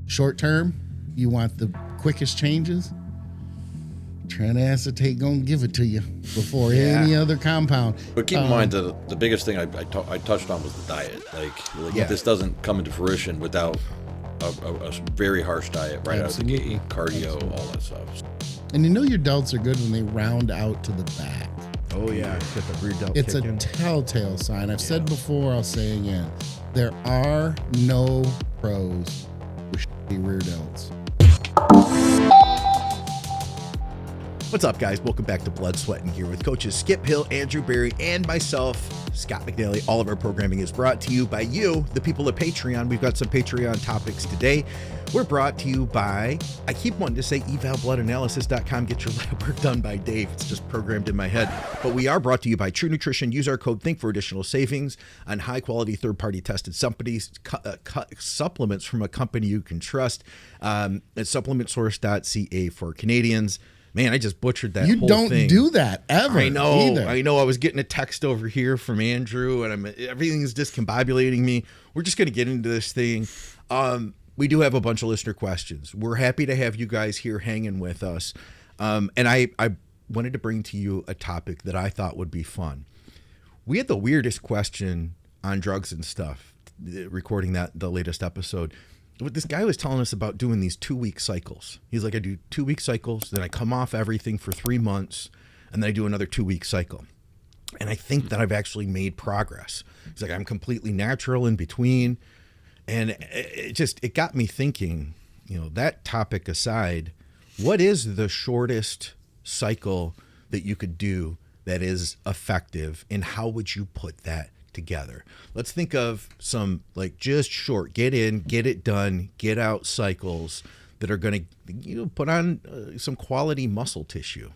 Short term, you want the quickest changes. Trinacetate gonna give it to you before any other compound. But keep in mind that the biggest thing I touched on was the diet. Like this doesn't come into fruition without a very harsh diet right out of the gate, cardio, all that stuff. And you know your delts are good when they round out to the back. Oh yeah, get the rear delt. It's a telltale sign. I've said before, I'll say again. There are no pros with shitty rear delts. What's up, guys? Welcome back to Blood, Sweat, and Gear with coaches Skip Hill, Andrew Berry, and myself, Scott McNally. All of our programming is brought to you by you, the people at Patreon. We've got some Patreon topics today. We're brought to you by, I keep wanting to say evalbloodanalysis.com. Get your lab work done by Dave. It's just programmed in my head. But we are brought to you by True Nutrition. Use our code THINK for additional savings on high-quality, third-party tested supplements from a company you can trust. It's supplementsource.ca for Canadians. Man, I just butchered that whole thing. You don't do that ever. I know. Either. I know. I was getting a text over here from Andrew, and everything's discombobulating me. We're just going to get into this thing. We do have a bunch of listener questions. We're happy to have you guys here hanging with us. And I wanted to bring to you a topic that I thought would be fun. We had the weirdest question on drugs and stuff, recording the latest episode. This guy was telling us about doing these 2-week cycles. He's like, I do 2-week cycles, then I come off everything for 3 months, and then I do another 2-week cycle. And I think that I've actually made progress. He's like, I'm completely natural in between. And it got me thinking, that topic aside, what is the shortest cycle that you could do that is effective, and how would you put that together? Let's think of some just short, get in, get it done, get out cycles that are going to put on some quality muscle tissue.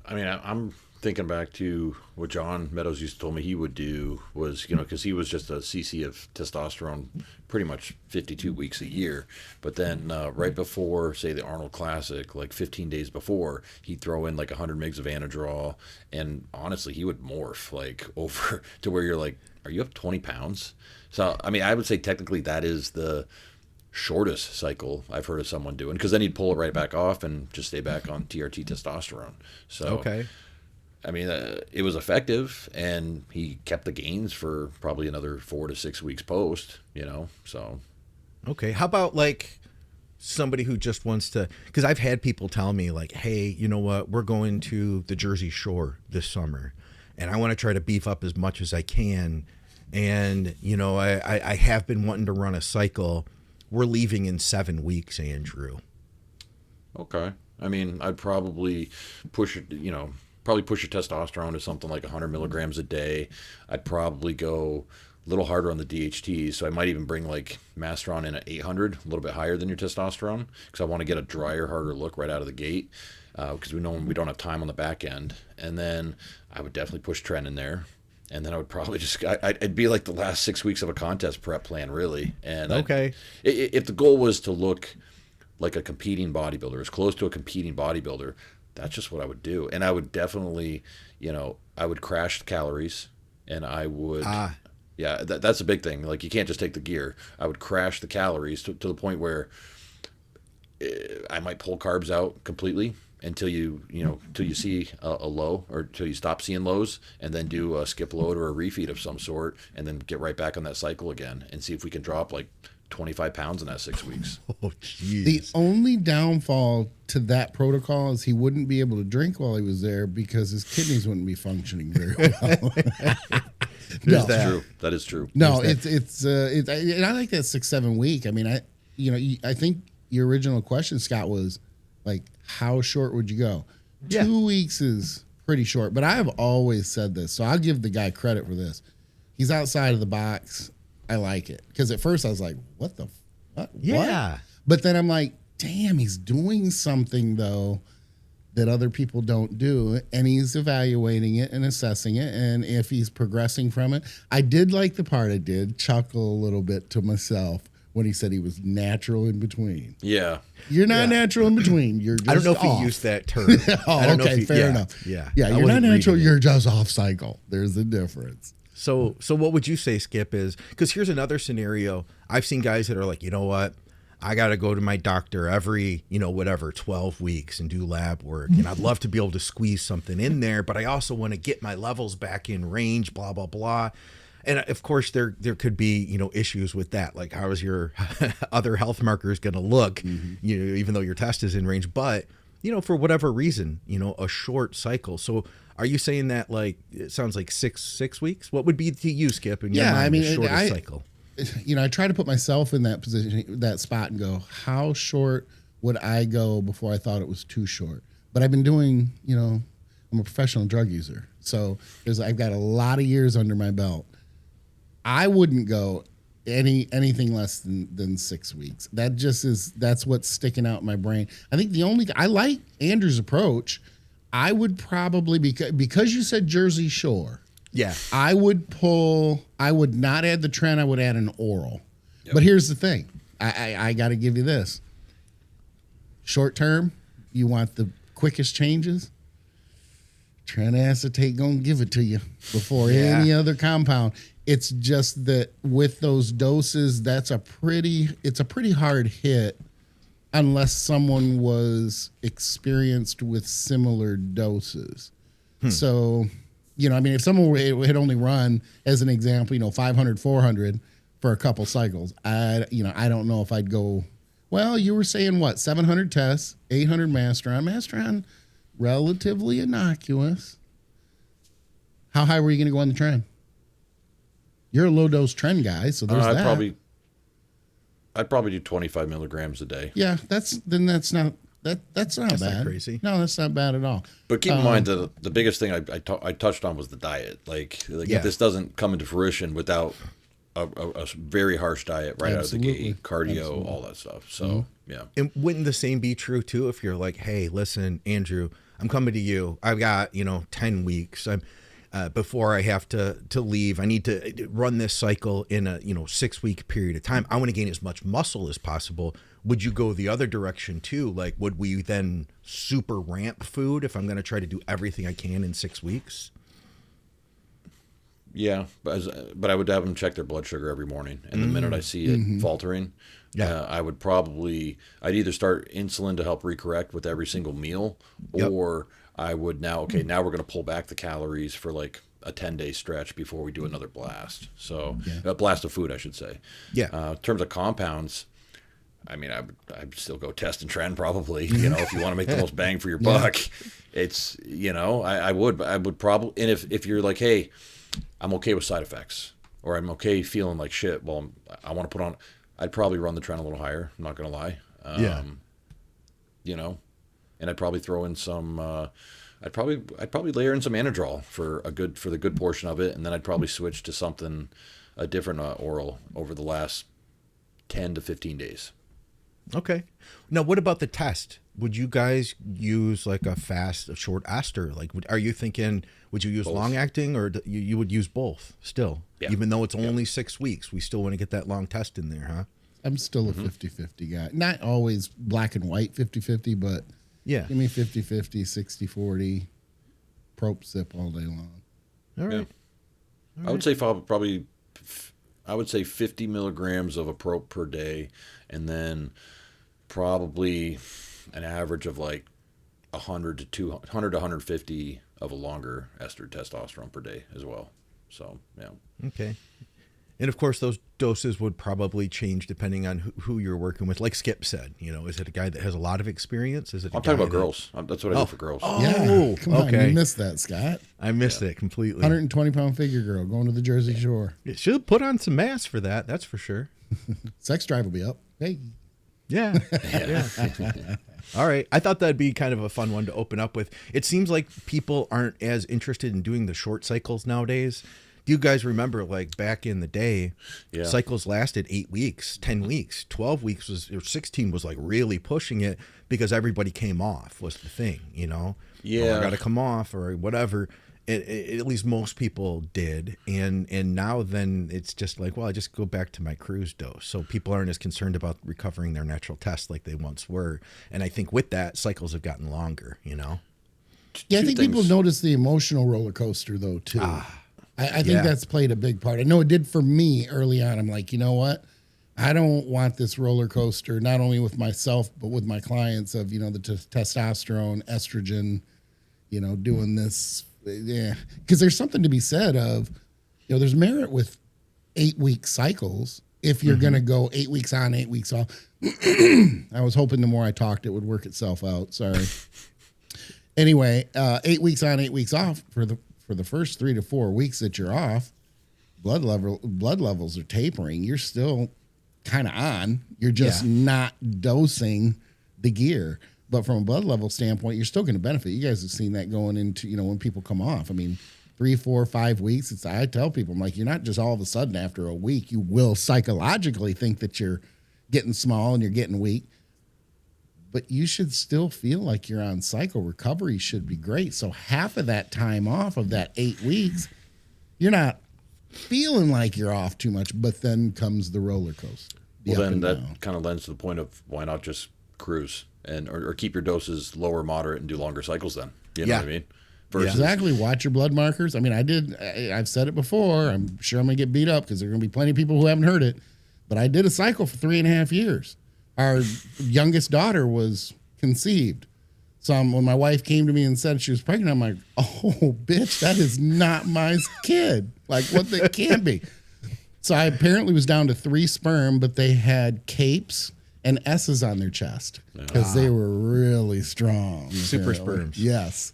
I mean, I'm thinking back to what John Meadows used to tell me he would do was, because he was just a cc of testosterone pretty much 52 weeks a year. But then right before, say, the Arnold Classic, like 15 days before, he'd throw in like 100 mgs of Anadrol. And honestly, he would morph over to where you're like, are you up 20 pounds? So, I mean, I would say technically that is the shortest cycle I've heard of someone doing, because then he'd pull it right back off and just stay back on TRT testosterone. So, okay. I mean, it was effective, and he kept the gains for probably another 4 to 6 weeks post, so. Okay. How about somebody who just wants to, because I've had people tell me hey, you know what, we're going to the Jersey Shore this summer, and I want to try to beef up as much as I can. And, I have been wanting to run a cycle. We're leaving in 7 weeks, Andrew. Okay. I mean, I'd probably push it, probably push your testosterone to something like 100 milligrams a day. I'd probably go a little harder on the DHT, so I might even bring Masteron in at 800, a little bit higher than your testosterone, because I want to get a drier, harder look right out of the gate, because we know we don't have time on the back end. And then I would definitely push Tren in there. And then I would probably I'd be like the last 6 weeks of a contest prep plan, really. And okay, if the goal was to look like a competing bodybuilder, as close to a competing bodybuilder, that's just what I would do. And I would definitely, I would crash the calories, and I would, that's a big thing. You can't just take the gear. I would crash the calories to the point where I might pull carbs out completely until till you see a low, or till you stop seeing lows, and then do a skip load or a refeed of some sort, and then get right back on that cycle again and see if we can drop 25 pounds in that 6 weeks. Oh, geez. The only downfall to that protocol is he wouldn't be able to drink while he was there because his kidneys wouldn't be functioning very well. That's true. That is true. No, and I like that 6-7 week. I mean, I think your original question, Scott, was how short would you go? Yeah. 2 weeks is pretty short, but I have always said this, so I'll give the guy credit for this. He's outside of the box. I like it, because at first I was like, what the fuck? Yeah. What? But then I'm like, damn, he's doing something though that other people don't do, and he's evaluating it and assessing it, and if he's progressing from it. I did like the part, I did chuckle a little bit to myself when he said he was natural in between. Yeah. You're not natural in between. You're just I don't know if off. he used that term. Okay, fair enough. Yeah. Yeah, you're not natural, you're just off cycle. There's a difference. So what would you say, Skip, is, because here's another scenario. I've seen guys that are like, you know what? I got to go to my doctor every, 12 weeks and do lab work. And I'd love to be able to squeeze something in there, but I also want to get my levels back in range, blah, blah, blah. And of course there could be, issues with that. Like, how is your other health markers going to look, even though your test is in range, but, for whatever reason, a short cycle. So are you saying that, like, it sounds like six weeks? What would be to you, Skip, in your mind, the shortest cycle? I try to put myself in that position, that spot, and go, how short would I go before I thought it was too short? But I've been doing, I'm a professional drug user. So I've got a lot of years under my belt. I wouldn't go anything less than 6 weeks. That's what's sticking out in my brain. I think I like Andrew's approach. I would probably, because you said Jersey Shore. Yeah. I would not add the trend, I would add an oral. Yep. But here's the thing. I got to give you this. Short term, you want the quickest changes. Trend acetate gonna give it to you before any other compound. It's just that with those doses, it's a pretty hard hit unless someone was experienced with similar doses. So, if someone had only run, as an example, 500, 400 for a couple cycles, I don't know if I'd go, well, you were saying what, 700 tests, 800 Masteron, relatively innocuous. How high were you going to go on the trend? You're a low dose trend guy, so there's that. I'd probably do 25 milligrams a day. Yeah, that's not bad. Not crazy. No, that's not bad at all. But keep in mind the biggest thing I touched on was the diet. Like if this doesn't come into fruition without a very harsh diet right out of the gate, cardio, all that stuff. So yeah. And wouldn't the same be true too if you're like, hey, listen, Andrew, I'm coming to you. I've got 10 weeks. Before I have to leave, I need to run this cycle in a 6 week period of time. I want to gain as much muscle as possible. Would you go the other direction too? Like, would we then super ramp food if I'm going to try to do everything I can in 6 weeks? Yeah, but I would have them check their blood sugar every morning, and the minute I see it faltering, I'd either start insulin to help recorrect with every single meal, or I would now we're going to pull back the calories for like a 10-day stretch before we do another blast. So a blast of food, I should say. Yeah. In terms of compounds, I mean, I'd still go test and trend probably. If you want to make the most bang for your buck, it's I would probably. And if you're like, hey, I'm okay with side effects, or I'm okay feeling like shit, well, I want to put on. I'd probably run the trend a little higher. I'm not gonna lie. And I'd probably throw in some. I'd probably layer in some Anadrol for the good portion of it, and then I'd probably switch to a different oral over the last 10 to 15 days. Okay. Now, what about the test? Would you guys use like a short ester? Like, are you thinking, would you use both? Long acting, or you would use both still? Yeah. Even though it's only 6 weeks, we still want to get that long test in there, huh? I'm still a 50-50 guy. Not always black and white 50-50, but give me 50-50, 60-40, prop sip all day long. All right. Yeah. I would say probably 50 milligrams of a prop per day, and then probably an average of like 100 to 150 of a longer ester testosterone per day as well. So, yeah. Okay. And of course, those doses would probably change depending on who you're working with. Like Skip said, is it a guy that has a lot of experience? I'm talking about girls. That's what I do for girls. Oh, yeah. Come on. You missed that, Scott. I missed it completely. 120-pound figure girl going to the Jersey Shore. You should put on some mass for that. That's for sure. Sex drive will be up. Hey. Yeah. All right. I thought that'd be kind of a fun one to open up with. It seems like people aren't as interested in doing the short cycles nowadays. Do you guys remember, like, back in the day, cycles lasted 8 weeks, 10 weeks, 12 weeks or 16 was like really pushing it because everybody came off was the thing, Yeah. I got to come off or whatever. At least most people did. And now then it's just like, well, I just go back to my cruise dose. So people aren't as concerned about recovering their natural tests like they once were. And I think with that, cycles have gotten longer, Yeah, I think people notice the emotional roller coaster, though, too. I think that's played a big part. I know it did for me early on. I'm like, you know what? I don't want this roller coaster, not only with myself, but with my clients of, you know, the testosterone, estrogen, you know, doing this. Yeah. Because there's something to be said of, you know, there's merit with 8-week cycles. If you're going to go 8 weeks on, 8 weeks off. I was hoping the more I talked, it would work itself out. Sorry. Anyway, 8 weeks on, 8 weeks off for the first 3 to 4 weeks that you're off, blood levels are tapering. You're still kind of on. You're just not dosing the gear. But from a blood level standpoint, you're still going to benefit. You guys have seen that going into, you know, when people come off. I mean, 3, 4, 5 weeks. I tell people, I'm like, you're not just all of a sudden after a week, you will psychologically think that you're getting small and you're getting weak. But you should still feel like you're on cycle. Recovery should be great. So half of that time off of that 8 weeks, you're not feeling like you're off too much, but then comes the roller coaster. Well, then that kind of lends to the point of why not just cruise or keep your doses lower, moderate, and do longer cycles then. You know what I mean? Exactly. Watch your blood markers. I mean, I've said it before. I'm sure I'm going to get beat up because there are going to be plenty of people who haven't heard it. But I did a cycle for 3.5 years. Our youngest daughter was conceived. So when my wife came to me and said she was pregnant, I'm like, oh, bitch, that is not my kid. Like, what that can be. So I apparently was down to 3 sperm, but they had capes and S's on their chest because they were really strong. Super apparently. sperms. Yes.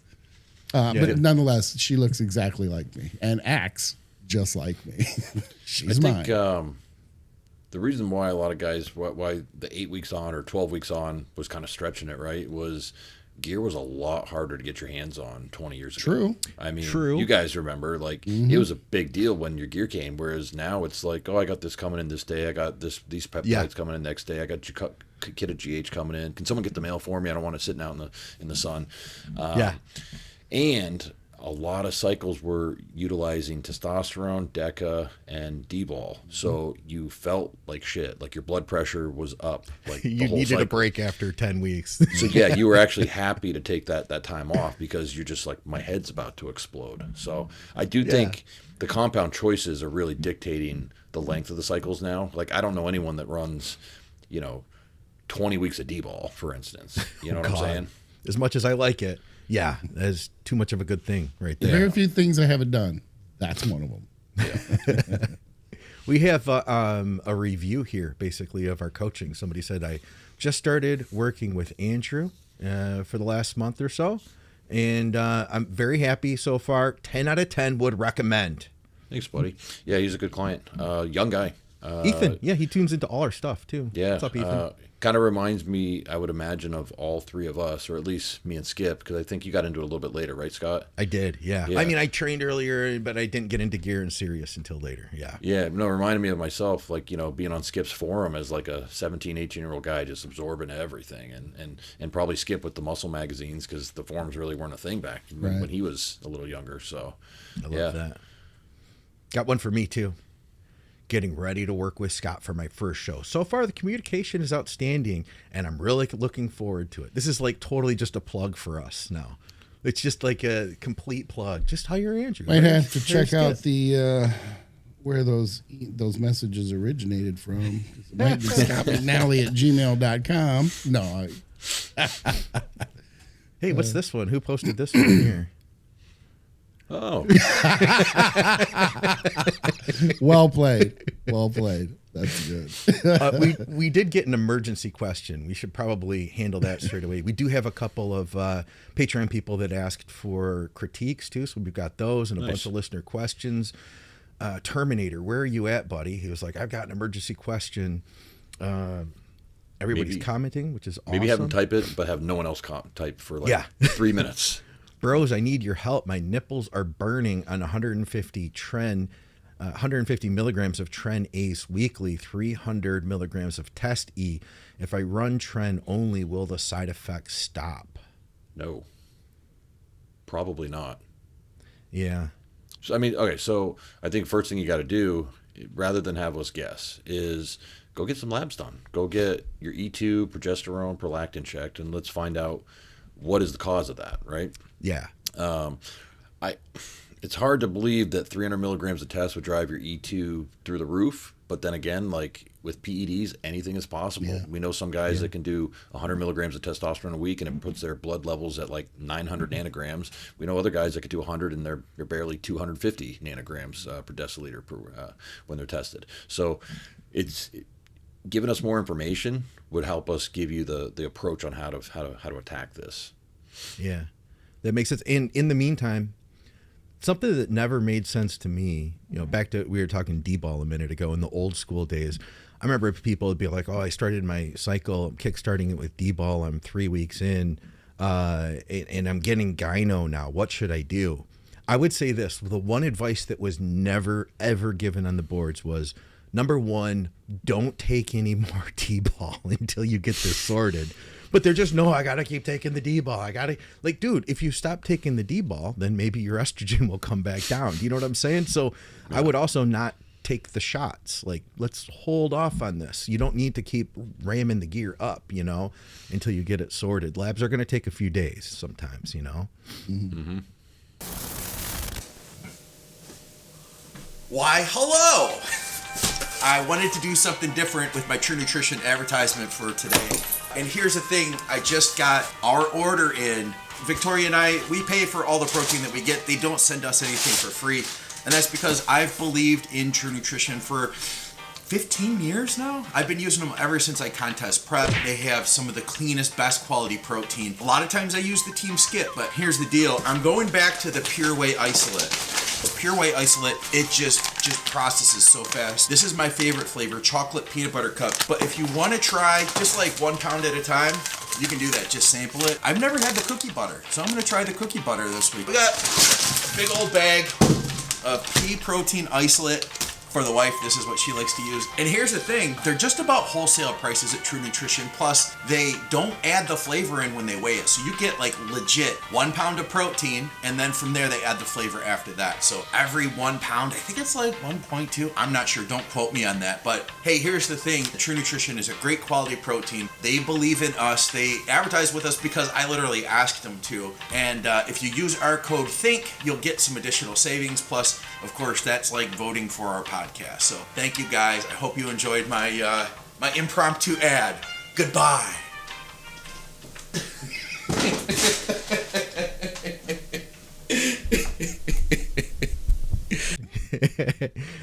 But nonetheless, she looks exactly like me and acts just like me. She's mine. The reason why a lot of guys, why the 8 weeks on or 12 weeks on was kind of stretching it, right, was gear was a lot harder to get your hands on 20 years ago. True. I mean, you guys remember, like, it was a big deal when your gear came, whereas now it's like, oh, I got this coming in this day. I got these peptides coming in next day. I got kit of GH coming in. Can someone get the mail for me? I don't want it sitting out in the sun. And a lot of cycles were utilizing testosterone, DECA, and D-ball. So you felt like shit. Like your blood pressure was up. Like you needed a break after 10 weeks. So yeah, you were actually happy to take that time off because you're just like, my head's about to explode. So I do think the compound choices are really dictating the length of the cycles now. Like I don't know anyone that runs, 20 weeks of D-ball, for instance. You know what I'm saying? As much as I like it. Yeah, that's too much of a good thing right there. Very few things I haven't done. That's one of them. Yeah. We have a review here, basically, of our coaching. Somebody said, I just started working with Andrew for the last month or so, and I'm very happy so far. 10 out of 10 would recommend. Thanks, buddy. Yeah, he's a good client. Young guy. Ethan. Yeah, he tunes into all our stuff, too. Yeah. What's up, Ethan? Kind of reminds me, I would imagine, of all 3 of us, or at least me and Skip, because I think you got into it a little bit later, right, Scott? I did, yeah. I mean, I trained earlier, but I didn't get into gear and serious until later, yeah. Yeah, no, it reminded me of myself, like, being on Skip's forum as like a 17, 18-year-old guy, just absorbing everything, and probably Skip with the muscle magazines, because the forums really weren't a thing back when he was a little younger, so. I love that. Got one for me, too. Getting ready to work with Scott for my first show. So far, the communication is outstanding, and I'm really looking forward to it. This is like totally just a plug for us now. It's just like a complete plug. Just hire Andrew. Might have to check out the where those messages originated from. It might be scottmcnally@gmail.com. No. Hey, what's this one? Who posted this one here? Oh. Well played. That's good. We did get an emergency question. We should probably handle that straight away. We do have a couple of Patreon people that asked for critiques too, so we've got those and a bunch of listener questions. Terminator, where are you at, buddy? He was like, I've got an emergency question. Everybody's commenting, which is awesome. Maybe have them type it, but have no one else type for like 3 minutes. Bros, I need your help. My nipples are burning on 150 milligrams of Tren Ace weekly, 300 milligrams of Test E. If I run Tren only, will the side effects stop? No. Probably not. Yeah. So, I mean, okay, so I think first thing you got to do, rather than have us guess, is go get some labs done. Go get your E2, progesterone, prolactin checked, and let's find out what is the cause of that, right? Yeah. it's hard to believe that 300 milligrams of test would drive your E2 through the roof. But then again, like with PEDs, anything is possible. Yeah. We know some guys that can do 100 milligrams of testosterone a week, and it puts their blood levels at like 900 nanograms. We know other guys that could do 100, and they're barely 250 nanograms per deciliter when they're tested. So it's giving us more information would help us give you the approach on how to attack this. Yeah, that makes sense. And in the meantime, something that never made sense to me, back to, we were talking D-ball a minute ago in the old school days. I remember people would be like, oh, I started my cycle, I'm kickstarting it with D-ball. I'm 3 weeks in, and I'm getting gyno now. What should I do? I would say this, the one advice that was never, ever given on the boards was, number one, don't take any more D-ball until you get this sorted. But they're just, no, I got to keep taking the D-ball. I got to, like, dude, if you stop taking the D-ball, then maybe your estrogen will come back down. Do you know what I'm saying? So I would also not take the shots. Like, let's hold off on this. You don't need to keep ramming the gear up, until you get it sorted. Labs are going to take a few days sometimes, Mm-hmm. Why, hello! I wanted to do something different with my True Nutrition advertisement for today. And here's the thing, I just got our order in. Victoria and I, we pay for all the protein that we get. They don't send us anything for free. And that's because I've believed in True Nutrition for 15 years now. I've been using them ever since I contest prep. They have some of the cleanest, best quality protein. A lot of times I use the Team Skip, but here's the deal. I'm going back to the Pure Whey Isolate. The Pure Whey Isolate, it just processes so fast. This is my favorite flavor, chocolate peanut butter cup. But if you want to try just like 1 pound at a time, you can do that. Just sample it. I've never had the cookie butter, so I'm going to try the cookie butter this week. We got a big old bag of pea protein isolate. For the wife, this is what she likes to use. And here's the thing, they're just about wholesale prices at True Nutrition. Plus, they don't add the flavor in when they weigh it. So you get like legit 1 pound of protein, and then from there they add the flavor after that. So every 1 pound, I think it's like 1.2. I'm not sure, don't quote me on that. But hey, here's the thing, True Nutrition is a great quality protein. They believe in us. They advertise with us because I literally asked them to. And if you use our code THINK, you'll get some additional savings. Plus, of course, that's like voting for our podcast. So thank you guys. I hope you enjoyed my my impromptu ad. Goodbye.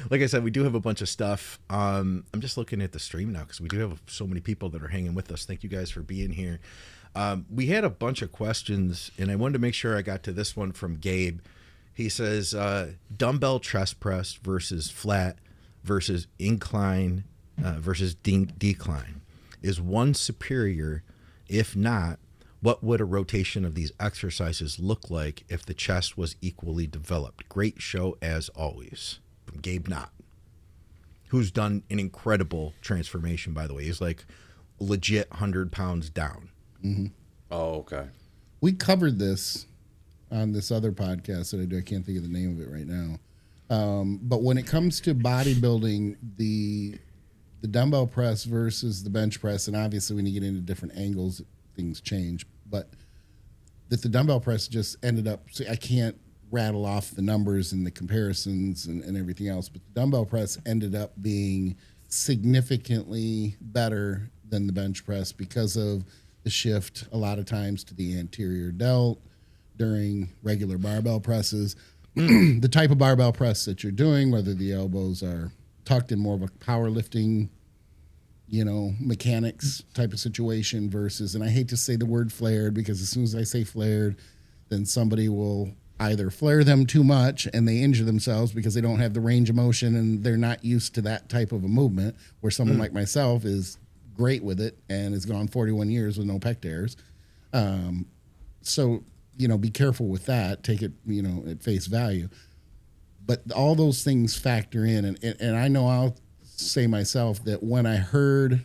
Like I said, we do have a bunch of stuff. I'm just looking at the stream now because we do have so many people that are hanging with us. Thank you guys for being here. We had a bunch of questions, and I wanted to make sure I got to this one from Gabe. He says, dumbbell chest press versus flat versus incline versus decline. Is one superior? If not, what would a rotation of these exercises look like if the chest was equally developed? Great show as always. From Gabe Knott, who's done an incredible transformation, by the way. He's like legit 100 pounds down. Mm-hmm. Oh, okay. We covered this on this other podcast that I do. I can't think of the name of it right now. But when it comes to bodybuilding, the dumbbell press versus the bench press, and obviously when you get into different angles, things change. But that the dumbbell press just ended up, so I can't rattle off the numbers and the comparisons and everything else, but the dumbbell press ended up being significantly better than the bench press because of the shift a lot of times to the anterior delt during regular barbell presses. The type of barbell press that you're doing, whether the elbows are tucked in more of a powerlifting, mechanics type of situation versus, and I hate to say the word flared because as soon as I say flared, then somebody will either flare them too much and they injure themselves because they don't have the range of motion and they're not used to that type of a movement, where someone like myself is great with it and has gone 41 years with no pec tears. So, be careful with that. Take it, at face value. But all those things factor in. And I know I'll say myself that when I heard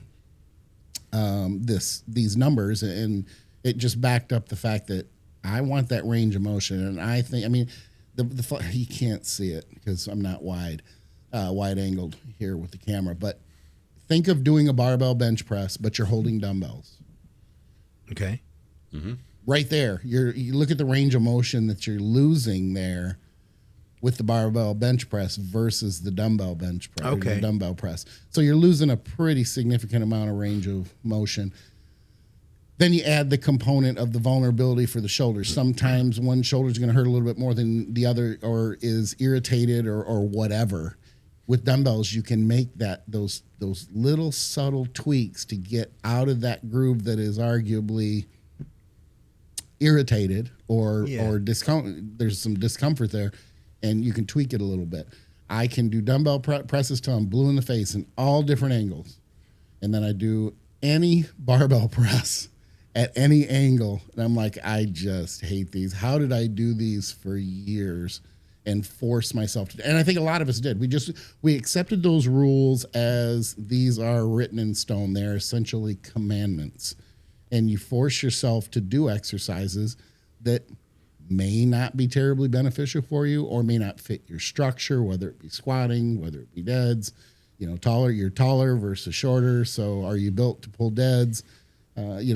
these numbers, and it just backed up the fact that I want that range of motion. And I think, you can't see it because I'm not wide angled here with the camera. But think of doing a barbell bench press, but you're holding dumbbells. Okay. Mm-hmm. Right there, you look at the range of motion that you're losing there. with the barbell bench press versus the dumbbell bench press, Okay. the dumbbell press. So you're losing a pretty significant amount of range of motion. Then you add the component of the vulnerability for the shoulders. Sometimes one shoulder is going to hurt a little bit more than the other, or is irritated, or whatever. With dumbbells, you can make those little subtle tweaks to get out of that groove that is arguably irritated or there's some discomfort there, and you can tweak it a little bit. I can do dumbbell presses till I'm blue in the face in all different angles, and then I do any barbell press at any angle, and I'm like, I just hate these. How did I do these for years and force myself to? And I think a lot of us did. We accepted those rules as these are written in stone. They're essentially commandments, and you force yourself to do exercises that may not be terribly beneficial for you or may not fit your structure, whether it be squatting, whether it be deads. You're taller versus shorter, so are you built to pull deads?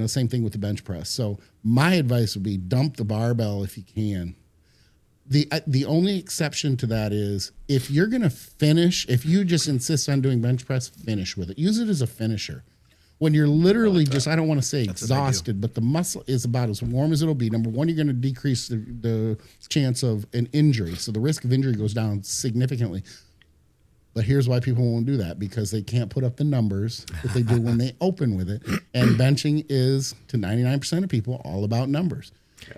Same thing with the bench press. So my advice would be dump the barbell if you can. The only exception to that is if you're going to finish, if you just insist on doing bench press, finish with it. Use it as a finisher. When you're literally I don't want to say exhausted, but the muscle is about as warm as it'll be. Number one, you're going to decrease the chance of an injury. So the risk of injury goes down significantly. But here's why people won't do that, because they can't put up the numbers that they do when they open with it. And benching is, to 99% of people, all about numbers.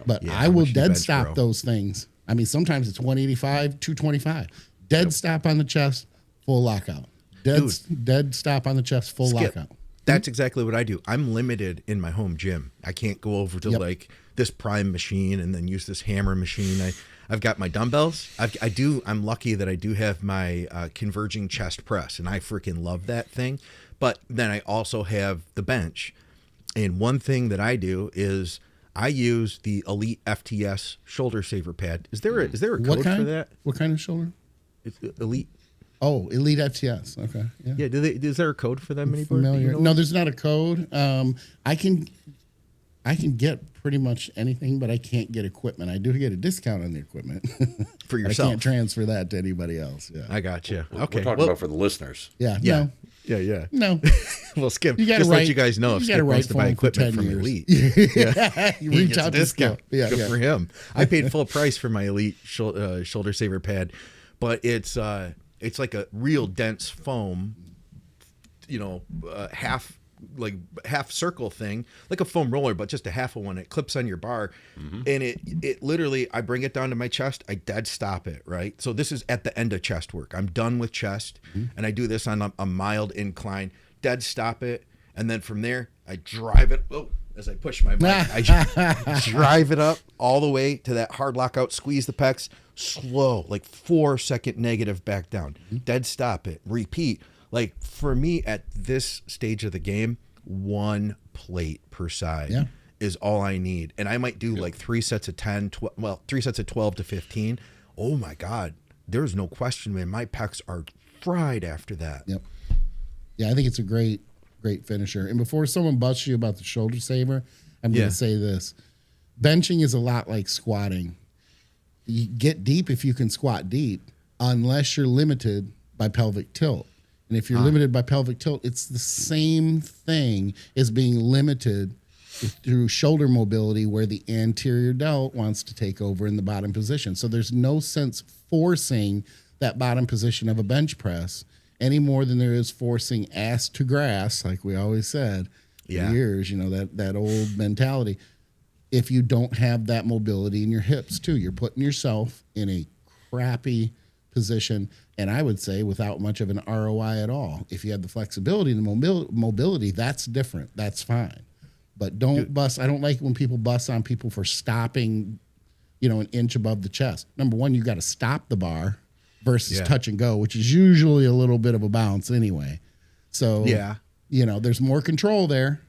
But I will dead stop those things. I mean, sometimes it's 185, 225. Dead stop on the chest, full lockout. Dead stop on the chest, full lockout. That's exactly what I do. I'm limited in my home gym. I can't go over to like this Prime machine and then use this hammer machine. I've got my dumbbells. I'm lucky that I do have my converging chest press, and I freaking love that thing. But then I also have the bench. And one thing that I do is I use the Elite FTS shoulder saver pad. Is there a code for that? What kind of shoulder? It's Elite. Oh, Elite FTS. Okay. Yeah. Is there a code for them anymore? Familiar? No, there's not a code. I can get pretty much anything, but I can't get equipment. I do get a discount on the equipment for yourself. I can't transfer that to anybody else. Yeah. I got you. Okay. We're talking about for the listeners. Yeah. Yeah. No. Yeah. No. Well, Skip, You gotta just write, let you guys know if Skip wants to buy equipment from Elite. You He reach gets a out to discount. Skip. Yeah, Good for him. I paid full price for my Elite shoulder saver pad, but it's like a real dense foam, half circle thing, like a foam roller, but just a half of one. It clips on your bar, and it literally, I bring it down to my chest, I dead stop it, right? So this is at the end of chest work. I'm done with chest, and I do this on a mild incline, dead stop it, and then from there, I drive it, as I push my mic, I drive it up all the way to that hard lockout, squeeze the pecs, slow, like 4-second negative back down, dead stop it, repeat. Like for me at this stage of the game, 1 plate per side is all I need. And I might do like 3 sets of 10, 3 sets of 12 to 15. Oh my God. There's no question, man. My pecs are fried after that. Yep. Yeah, I think it's a great finisher. And before someone busts you about the shoulder saver, I'm going to say this. Benching is a lot like squatting. You get deep if you can squat deep, unless you're limited by pelvic tilt. And if you're limited by pelvic tilt, it's the same thing as being limited through shoulder mobility, where the anterior delt wants to take over in the bottom position. So there's no sense forcing that bottom position of a bench press any more than there is forcing ass to grass, like we always said for years, that old mentality. If you don't have that mobility in your hips too, you're putting yourself in a crappy position, and I would say without much of an ROI at all. If you have the flexibility and the mobility, that's different. That's fine. But don't bust. I don't like when people bust on people for stopping, an inch above the chest. Number one, you got to stop the bar versus touch and go, which is usually a little bit of a bounce anyway. So, there's more control there,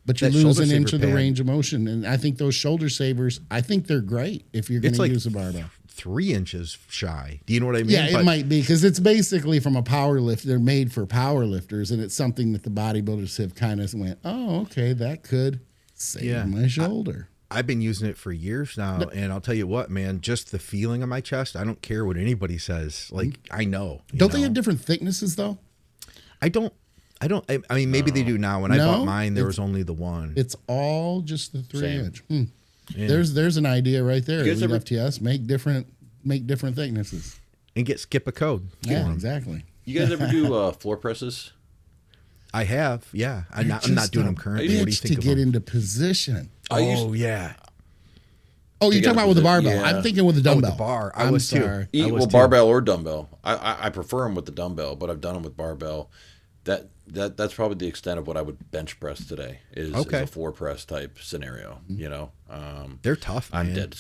but you lose an inch of the range of motion. And I think those shoulder savers, I think they're great if you're going to use a barbell. 3 inches shy. Do you know what I mean? Yeah, it might be, because it's basically from a power lift. They're made for power lifters, and it's something that the bodybuilders have kind of went, oh, okay, that could save my shoulder. I've been using it for years now, and I'll tell you what, man, just the feeling on my chest, I don't care what anybody says. Like, I know. Don't they have different thicknesses though? I mean, maybe they do now. When I bought mine, there was only the one. It's all just the 3-inch. Yeah. There's an idea right there. You guys ever- FTS make different thicknesses. And get Skip a code. Yeah, exactly. You guys ever do floor presses? I have, yeah. I'm not doing them currently. What do you Bitch think to of get them? into position. Yeah. Oh, you're talking about with the barbell. Yeah. I'm thinking with the dumbbell. the bar. I I'm was too. sorry. Well, barbell or dumbbell. I prefer them with the dumbbell, but I've done them with barbell. That's probably the extent of what I would bench press today. Is a floor press type scenario. You know, They're tough, man. I'm dead.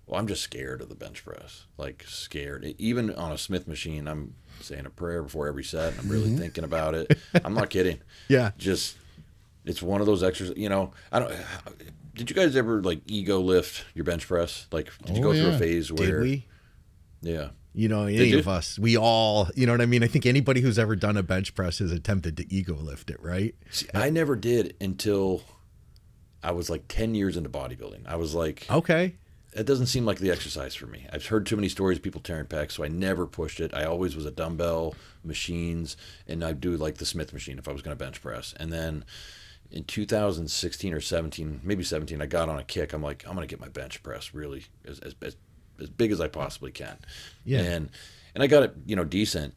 Well, I'm just scared of the bench press. Like scared. Even on a Smith machine, I'm saying a prayer before every set. And I'm really thinking about it. I'm not kidding. Yeah. Just it's one of those exercises. You know, I don't. Did you guys ever like ego lift your bench press? Like, did you go through a phase where? Did we? Yeah. You know, any of us, we all, you know what I mean? I think anybody who's ever done a bench press has attempted to ego lift it, right? See, I never did until I was like 10 years into bodybuilding. I was like, Okay. it doesn't seem like the exercise for me. I've heard too many stories of people tearing pecs, so I never pushed it. I always was a dumbbell, machines, and I'd do like the Smith machine if I was going to bench press. And then in 2016 or 17, maybe 17, I got on a kick. I'm like, I'm going to get my bench press really as big as I possibly can. Yeah. And I got it, you know, decent.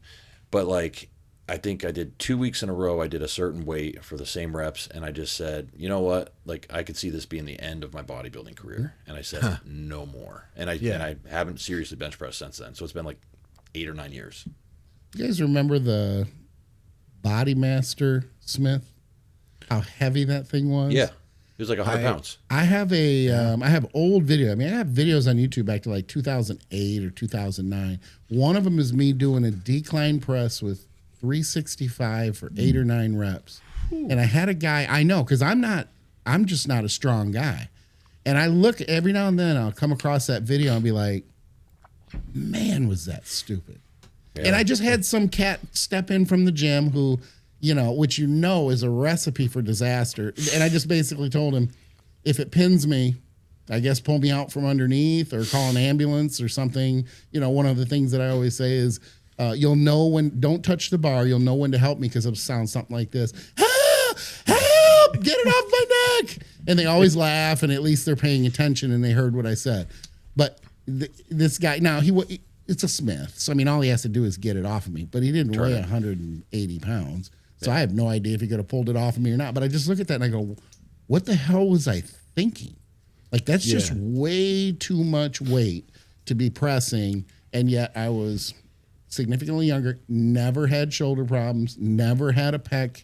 But like, I think I did 2 weeks in a row. I did a certain weight for the same reps. And I just said, you know what? Like, I could see this being the end of my bodybuilding career. And I said, no more. And I haven't seriously bench pressed since then. So it's been like 8 or 9 years. You guys remember the Bodymaster Smith? How heavy that thing was? Yeah. It was like 100 pounds. I have I have old video. I mean, I have videos on YouTube back to like 2008 or 2009. One of them is me doing a decline press with 365 for 8 or 9 reps. And I had a guy, I know, because I'm just not a strong guy. And I look every now and then, I'll come across that video and be like, man, was that stupid. Yeah. And I just had some cat step in from the gym who, you know, which you know is a recipe for disaster. And I just basically told him, if it pins me, I guess pull me out from underneath or call an ambulance or something. You know, one of the things that I always say is, you'll know when, don't touch the bar, you'll know when to help me because it'll sound something like this. Help! Help! Get it off my neck! And they always laugh, and at least they're paying attention and they heard what I said. But this guy, now, it's a Smith. So, I mean, all he has to do is get it off of me. But he didn't weigh 180 pounds. So I have no idea if he could have pulled it off of me or not. But I just look at that and I go, what the hell was I thinking? Like, that's just way too much weight to be pressing. And yet I was significantly younger, never had shoulder problems, never had a pec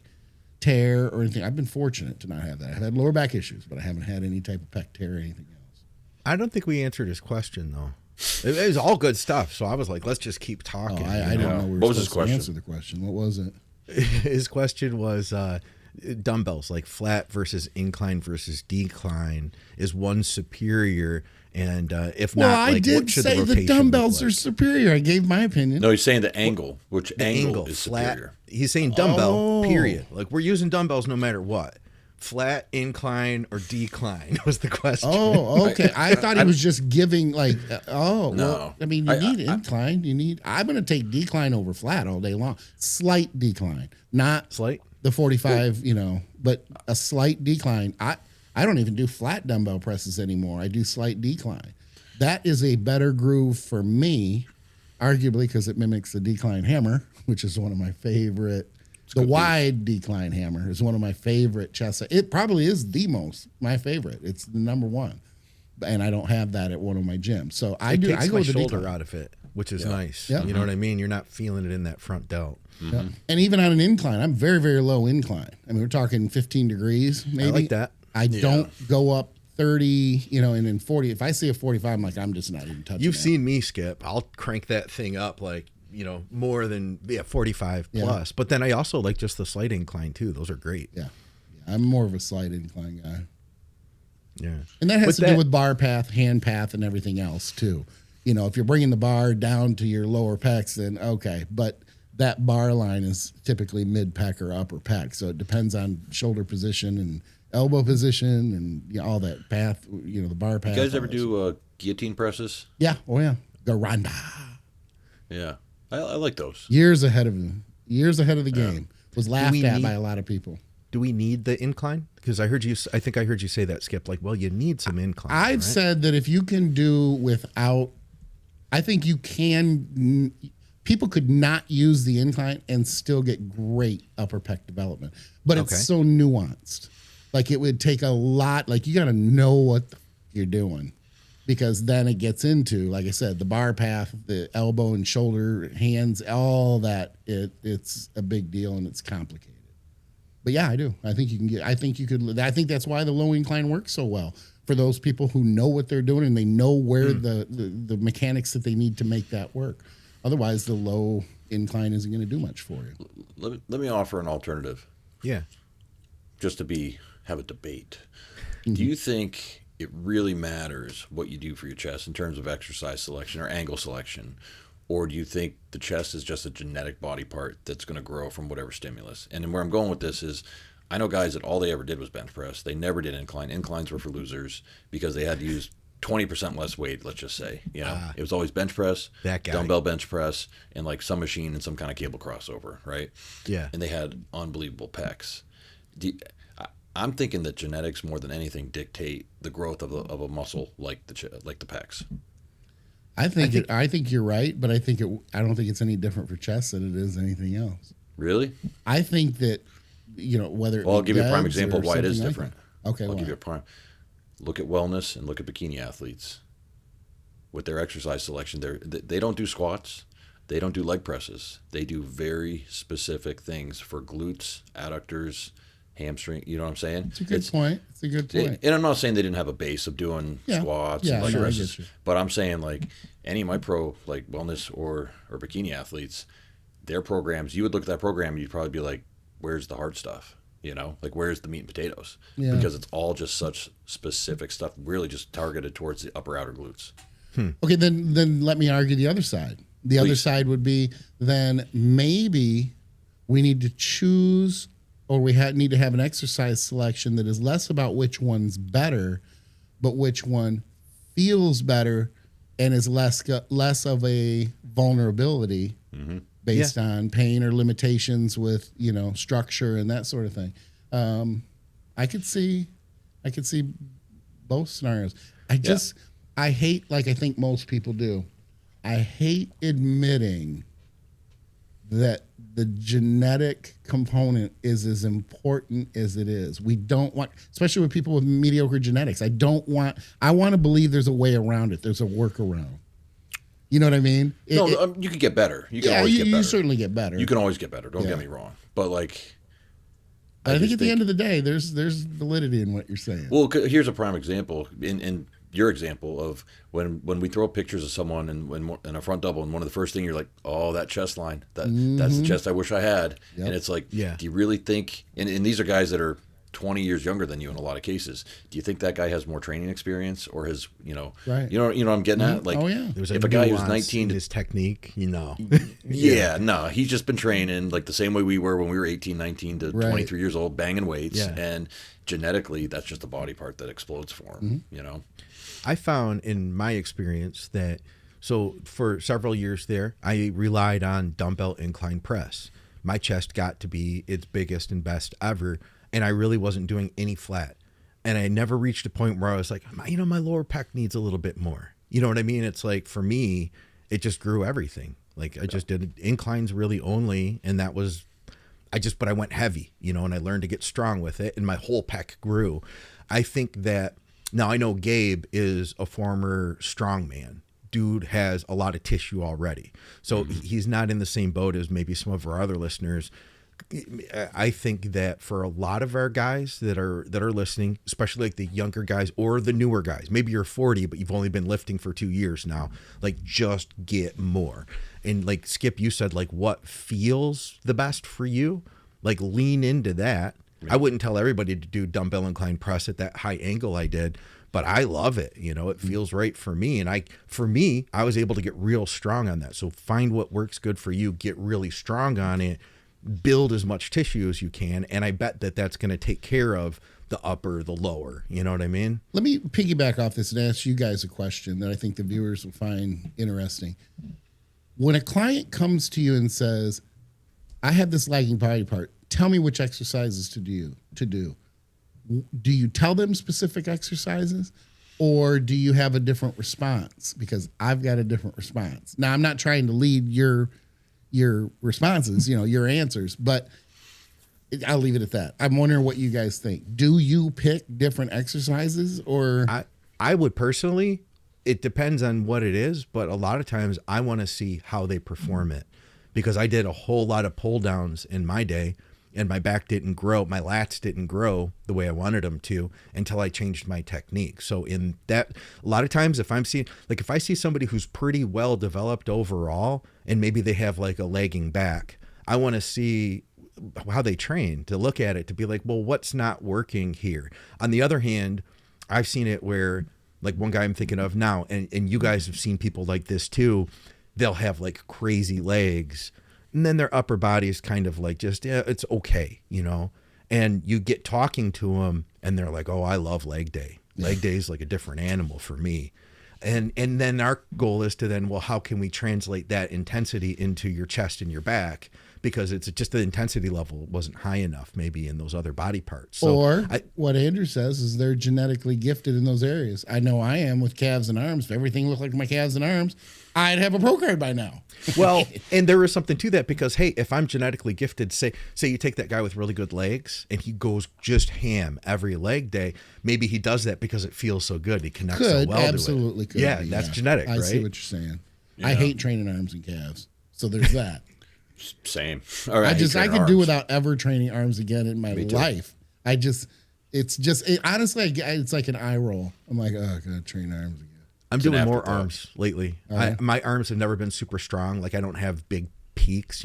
tear or anything. I've been fortunate to not have that. I've had lower back issues, but I haven't had any type of pec tear or anything else. I don't think we answered his question, though. It was all good stuff. So I was like, let's just keep talking. Oh, I don't know. We were What was his supposed to question? answer the question. What was it? His question was dumbbells, like flat versus incline versus decline. Is one superior? And if Well, not, I like, did what should say the the rotation dumbbells look are like? superior. I gave my opinion. No, he's saying the angle. Which The angle is flat. superior? He's saying dumbbell, Oh. period. Like, we're using dumbbells no matter what. Flat, incline, or decline was the question. Oh, okay. I thought he was just giving like, No. well, I mean, you need incline. I'm going to take decline over flat all day long. Slight decline, not Slight? the 45, you know, but a slight decline. I don't even do flat dumbbell presses anymore. I do slight decline. That is a better groove for me, arguably because it mimics the decline hammer, which is one of my favorite. The wide decline hammer is one of my favorite chest. It probably is my favorite. It's the number one, and I don't have that at one of my gyms. So I Takes go my with the shoulder decline. out of it, which is nice. Yeah. You know what I mean? You're not feeling it in that front delt. Yeah. And even on an incline, I'm very, very low incline. I mean, we're talking 15 degrees, maybe. I like that. I don't go up 30, you know, and then 40. If I see a 45, I'm like, I'm just not even touching You've that. seen me, Skip. I'll crank that thing up like, you know, more than 45 plus. But then I also like just the slight incline too. Those are great. Yeah. I'm more of a slight incline guy. Yeah. And that has to do with bar path, hand path, and everything else too. You know, if you're bringing the bar down to your lower pecs, then okay. But that bar line is typically mid pec or upper pec. So it depends on shoulder position and elbow position and all that path, the bar path. You guys all ever that do guillotine presses? Yeah. Oh yeah. Garanda. Yeah, I like those. Years ahead of the game. Was laughed at need- by a lot of people. Do we need the incline? Because I think I heard you say that, Skip. Like, well, you need some incline. I've right? said that if you can do without, I think you can. People could not use the incline and still get great upper pec development, but it's Okay. so nuanced. Like it would take a lot. Like you got to know what you're doing, because then it gets into, like I said, the bar path, the elbow and shoulder, hands, all that. It's a big deal and it's complicated. But yeah, I do. I think you can get. I think you could. I think that's why the low incline works so well for those people who know what they're doing and they know where the mechanics that they need to make that work. Otherwise, the low incline isn't going to do much for you. Let me offer an alternative, Yeah. just to have a debate. Do you think it really matters what you do for your chest in terms of exercise selection or angle selection? Or do you think the chest is just a genetic body part that's going to grow from whatever stimulus? And then where I'm going with this is, I know guys that all they ever did was bench press. They never did incline. Inclines were for losers because they had to use 20% less weight, let's just say. It was always bench press, That guy. dumbbell bench press, and like some machine and some kind of cable crossover, right? Yeah. And they had unbelievable pecs. I'm thinking that genetics more than anything dictate the growth of a muscle like the pecs. I think you're right, but I don't think it's any different for chest than it is anything else. Really? I think that whether Well, I'll give you a prime devs example or of why it is something like different. that. Okay, I'll why? give you a prime. Look at wellness and look at bikini athletes. With their exercise selection, they don't do squats, they don't do leg presses. They do very specific things for glutes, adductors, hamstring. You know what I'm saying? It's a good point. It's a good point. And I'm not saying they didn't have a base of doing squats and leg I presses, get you. but I'm saying like any of my pro like wellness or bikini athletes, their programs, you would look at that program and you'd probably be like, where's the hard stuff? Like where's the meat and potatoes? Yeah. Because it's all just such specific stuff, really just targeted towards the upper outer glutes. Okay, then let me argue the other side. The other Please. side would be then maybe we need to choose, or we need to have an exercise selection that is less about which one's better, but which one feels better and is less of a vulnerability based on pain or limitations with structure and that sort of thing. I could see both scenarios. I hate, like I think most people do, I hate admitting that the genetic component is as important as it is. We don't want, especially with people with mediocre genetics, I want to believe there's a way around it. There's a workaround. You know what I mean? You can get better. You can always get better. You certainly get better. You can always get better. Don't get me wrong. But like, But I think at the end of the day, there's validity in what you're saying. well, here's a prime example in your example of when we throw pictures of someone in a front double, and one of the first things you're like, oh, that chest line, that's the chest I wish I had. Yep. And it's like, Yeah. do you really think? And these are guys that are 20 years younger than you in a lot of cases. Do you think that guy has more training experience or has Right. you know what I'm getting at? Like, Oh, yeah. There's if a guy who's nuance 19 in to his technique, Yeah, no, he's just been training like the same way we were when we were 18, 19 to Right. 23 years old, banging weights. Yeah. And genetically, that's just a body part that explodes for him, I found in my experience that, so for several years there, I relied on dumbbell incline press. My chest got to be its biggest and best ever, and I really wasn't doing any flat. And I never reached a point where I was like, my lower pec needs a little bit more. You know what I mean? It's like, for me, it just grew everything. Like I just did inclines really only, and that was, but I went heavy, and I learned to get strong with it, and my whole pec grew. I think that, now I know Gabe is a former strongman. Dude has a lot of tissue already. So he's not in the same boat as maybe some of our other listeners. I think that for a lot of our guys that are listening, especially like the younger guys or the newer guys, maybe you're 40, but you've only been lifting for 2 years now, like just get more. And like Skip, you said, like what feels the best for you, like lean into that. I wouldn't tell everybody to do dumbbell incline press at that high angle I did, but I love it. It feels right for me. And I was able to get real strong on that. So find what works good for you, get really strong on it. build as much tissue as you can. And I bet that that's going to take care of the upper, the lower. You know what I mean? Let me piggyback off this and ask you guys a question that I think the viewers will find interesting. When a client comes to you and says, I have this lagging body part, tell me which exercises to do. Do you tell them specific exercises, or do you have a different response? Because I've got a different response. Now, I'm not trying to lead your responses, your answers, but I'll leave it at that. I'm wondering what you guys think. Do you pick different exercises, or? I would personally, it depends on what it is, but a lot of times I want to see how they perform it, because I did a whole lot of pull downs in my day, and my back didn't grow, my lats didn't grow the way I wanted them to until I changed my technique. So in that, a lot of times if I see somebody who's pretty well developed overall, and maybe they have like a lagging back, I want to see how they train, to look at it, to be like, well, what's not working here? On the other hand, I've seen it where, like one guy I'm thinking of now, and you guys have seen people like this too, they'll have like crazy legs, and then their upper body is kind of like just, yeah, it's okay, and you get talking to them and they're like, oh, I love leg day. Leg day is like a different animal for me. And then our goal is to then, well, how can we translate that intensity into your chest and your back? Because it's just the intensity level wasn't high enough maybe in those other body parts. So what Andrew says is they're genetically gifted in those areas. I know I am with calves and arms. If everything looked like my calves and arms, I'd have a pro card by now. Well, and there is something to that, because, hey, if I'm genetically gifted, say you take that guy with really good legs and he goes just ham every leg day, maybe he does that because it feels so good. He connects so well to it. Absolutely could. Yeah, that's genetic, right? I see what you're saying. Yeah. I hate training arms and calves. So there's that. Same. All right. I could do without ever training arms again in my life. Honestly, it's like an eye roll. I'm like, oh, I gotta train arms again. I'm doing more arms lately. My arms have never been super strong. Like I don't have big peaks,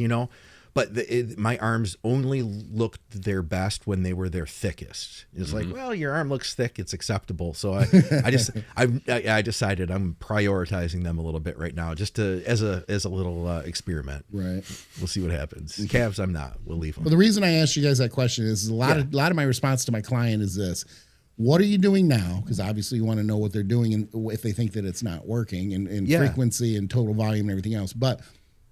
but my arms only looked their best when they were their thickest. It's like, well, your arm looks thick, it's acceptable. So I decided I'm prioritizing them a little bit right now, just as a little experiment. Right. We'll see what happens. The calves, I'm not. We'll leave them. Well, the reason I asked you guys that question is a lot of my response to my client is this: what are you doing now? Because obviously you want to know what they're doing and if they think that it's not working, and frequency and total volume and everything else. But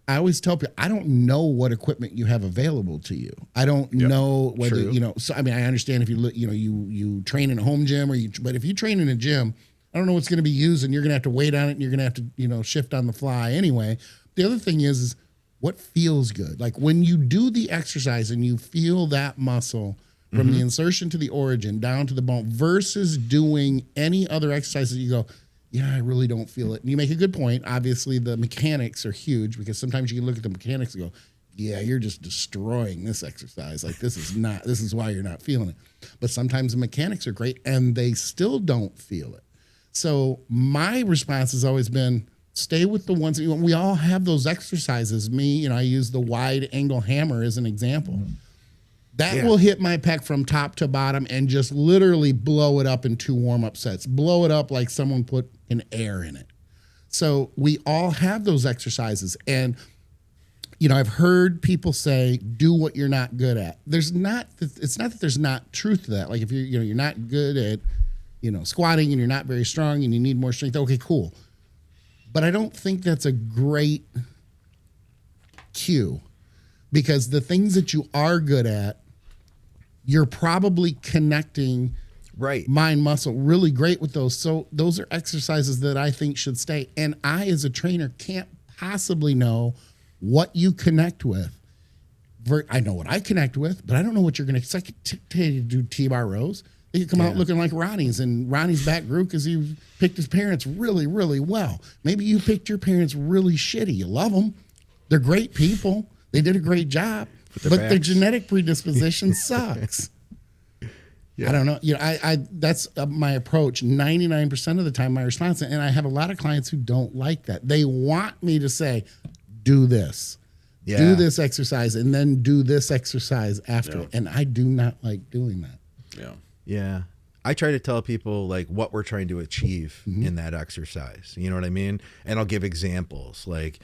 I always tell people, I don't know what equipment you have available to you. I don't know whether, so I mean, I understand if you train in a home gym but if you train in a gym, I don't know what's going to be used, and you're going to have to wait on it, and you're going to have to, shift on the fly anyway. The other thing is what feels good. Like when you do the exercise and you feel that muscle from the insertion to the origin down to the bone versus doing any other exercise that you go, yeah, I really don't feel it. And you make a good point. Obviously, the mechanics are huge, because sometimes you can look at the mechanics and go, yeah, you're just destroying this exercise. Like this is why you're not feeling it. But sometimes the mechanics are great and they still don't feel it. So my response has always been, stay with the ones that we all have those exercises. I use the wide angle hammer as an example. That will hit my pec from top to bottom and just literally blow it up in 2 warm-up sets. Blow it up like someone put an air in it. So we all have those exercises. And, I've heard people say, do what you're not good at. It's not that there's not truth to that. Like if you're not good at, squatting and you're not very strong and you need more strength, okay, cool. But I don't think that's a great cue, because the things that you are good at, you're probably connecting mind muscle really great with those. So those are exercises that I think should stay. And I, as a trainer, can't possibly know what you connect with. I know what I connect with, but I don't know what you're going to. It's like to do T-bar rows. They could come out looking like Ronnie's, and Ronnie's back grew because he picked his parents really, really well. Maybe you picked your parents really shitty. You love them. They're great people. They did a great job. But their genetic predisposition sucks. I don't know. I that's my approach. 99% of the time, my response, and I have a lot of clients who don't like that. They want me to say, do this. Do this exercise, and then do this exercise after it. And I do not like doing that. Yeah. I try to tell people like what we're trying to achieve in that exercise. You know what I mean? And I'll give examples. Like,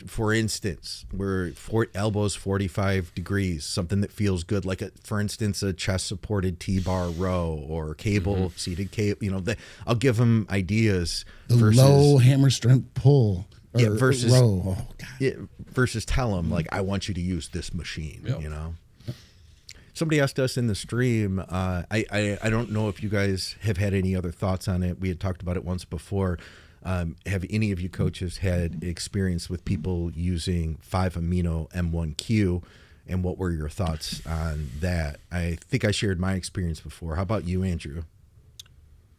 For instance, where elbows 45 degrees, something that feels good, like for instance, a chest supported T-bar row or cable seated cable. I'll give them ideas. The versus, low hammer strength pull. Versus row. Oh, God. Versus tell them like, I want you to use this machine. Somebody asked us in the stream. I don't know if you guys have had any other thoughts on it. We had talked about it once before. Have any of you coaches had experience with people using 5-amino M1Q, and what were your thoughts on that? I think I shared my experience before. How about you, Andrew?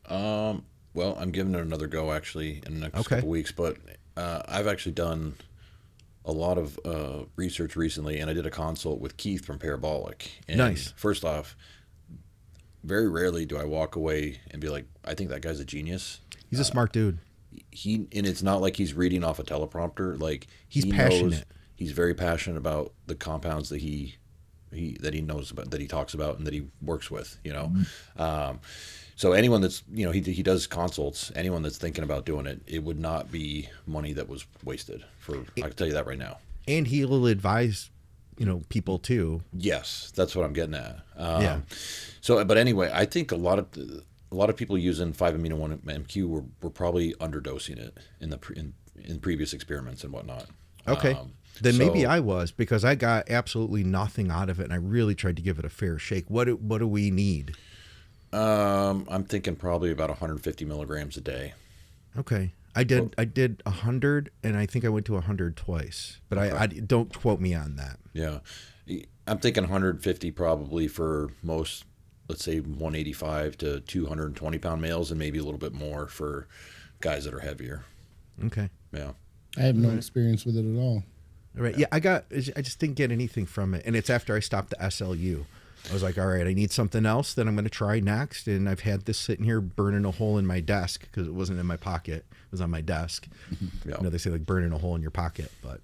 Well, I'm giving it another go actually in the next couple weeks, but I've actually done a lot of research recently, and I did a consult with Keith from Parabolic. And nice. First off, very rarely do I walk away and be like, I think that guy's a genius. He's a smart dude. And it's not like he's reading off a teleprompter. Like he's passionate. He's very passionate about the compounds that he knows about, that he talks about, and that he works with. So anyone that's he does consults. Anyone that's thinking about doing it, it would not be money that was wasted. I can tell you that right now. And he will advise people too. Yes, that's what I'm getting at. Yeah. So, but anyway, I think a lot of people using 5-amino MQ were probably underdosing it in previous experiments and whatnot. Okay. Then maybe I was, because I got absolutely nothing out of it, and I really tried to give it a fair shake. What do we need? I'm thinking probably about 150 milligrams a day. Okay. I did 100, and I think I went to 100 twice, but okay. I don't quote me on that. Yeah. I'm thinking 150 probably for most, let's say 185 to 220 pound males, and maybe a little bit more for guys that are heavier. Okay. Yeah. I have no experience with it at all. All right. Yeah, I just didn't get anything from it. And it's after I stopped the SLU. I was like, all right, I need something else that I'm going to try next. And I've had this sitting here burning a hole in my desk, because it wasn't in my pocket. It was on my desk. Yeah. They say like burning a hole in your pocket, but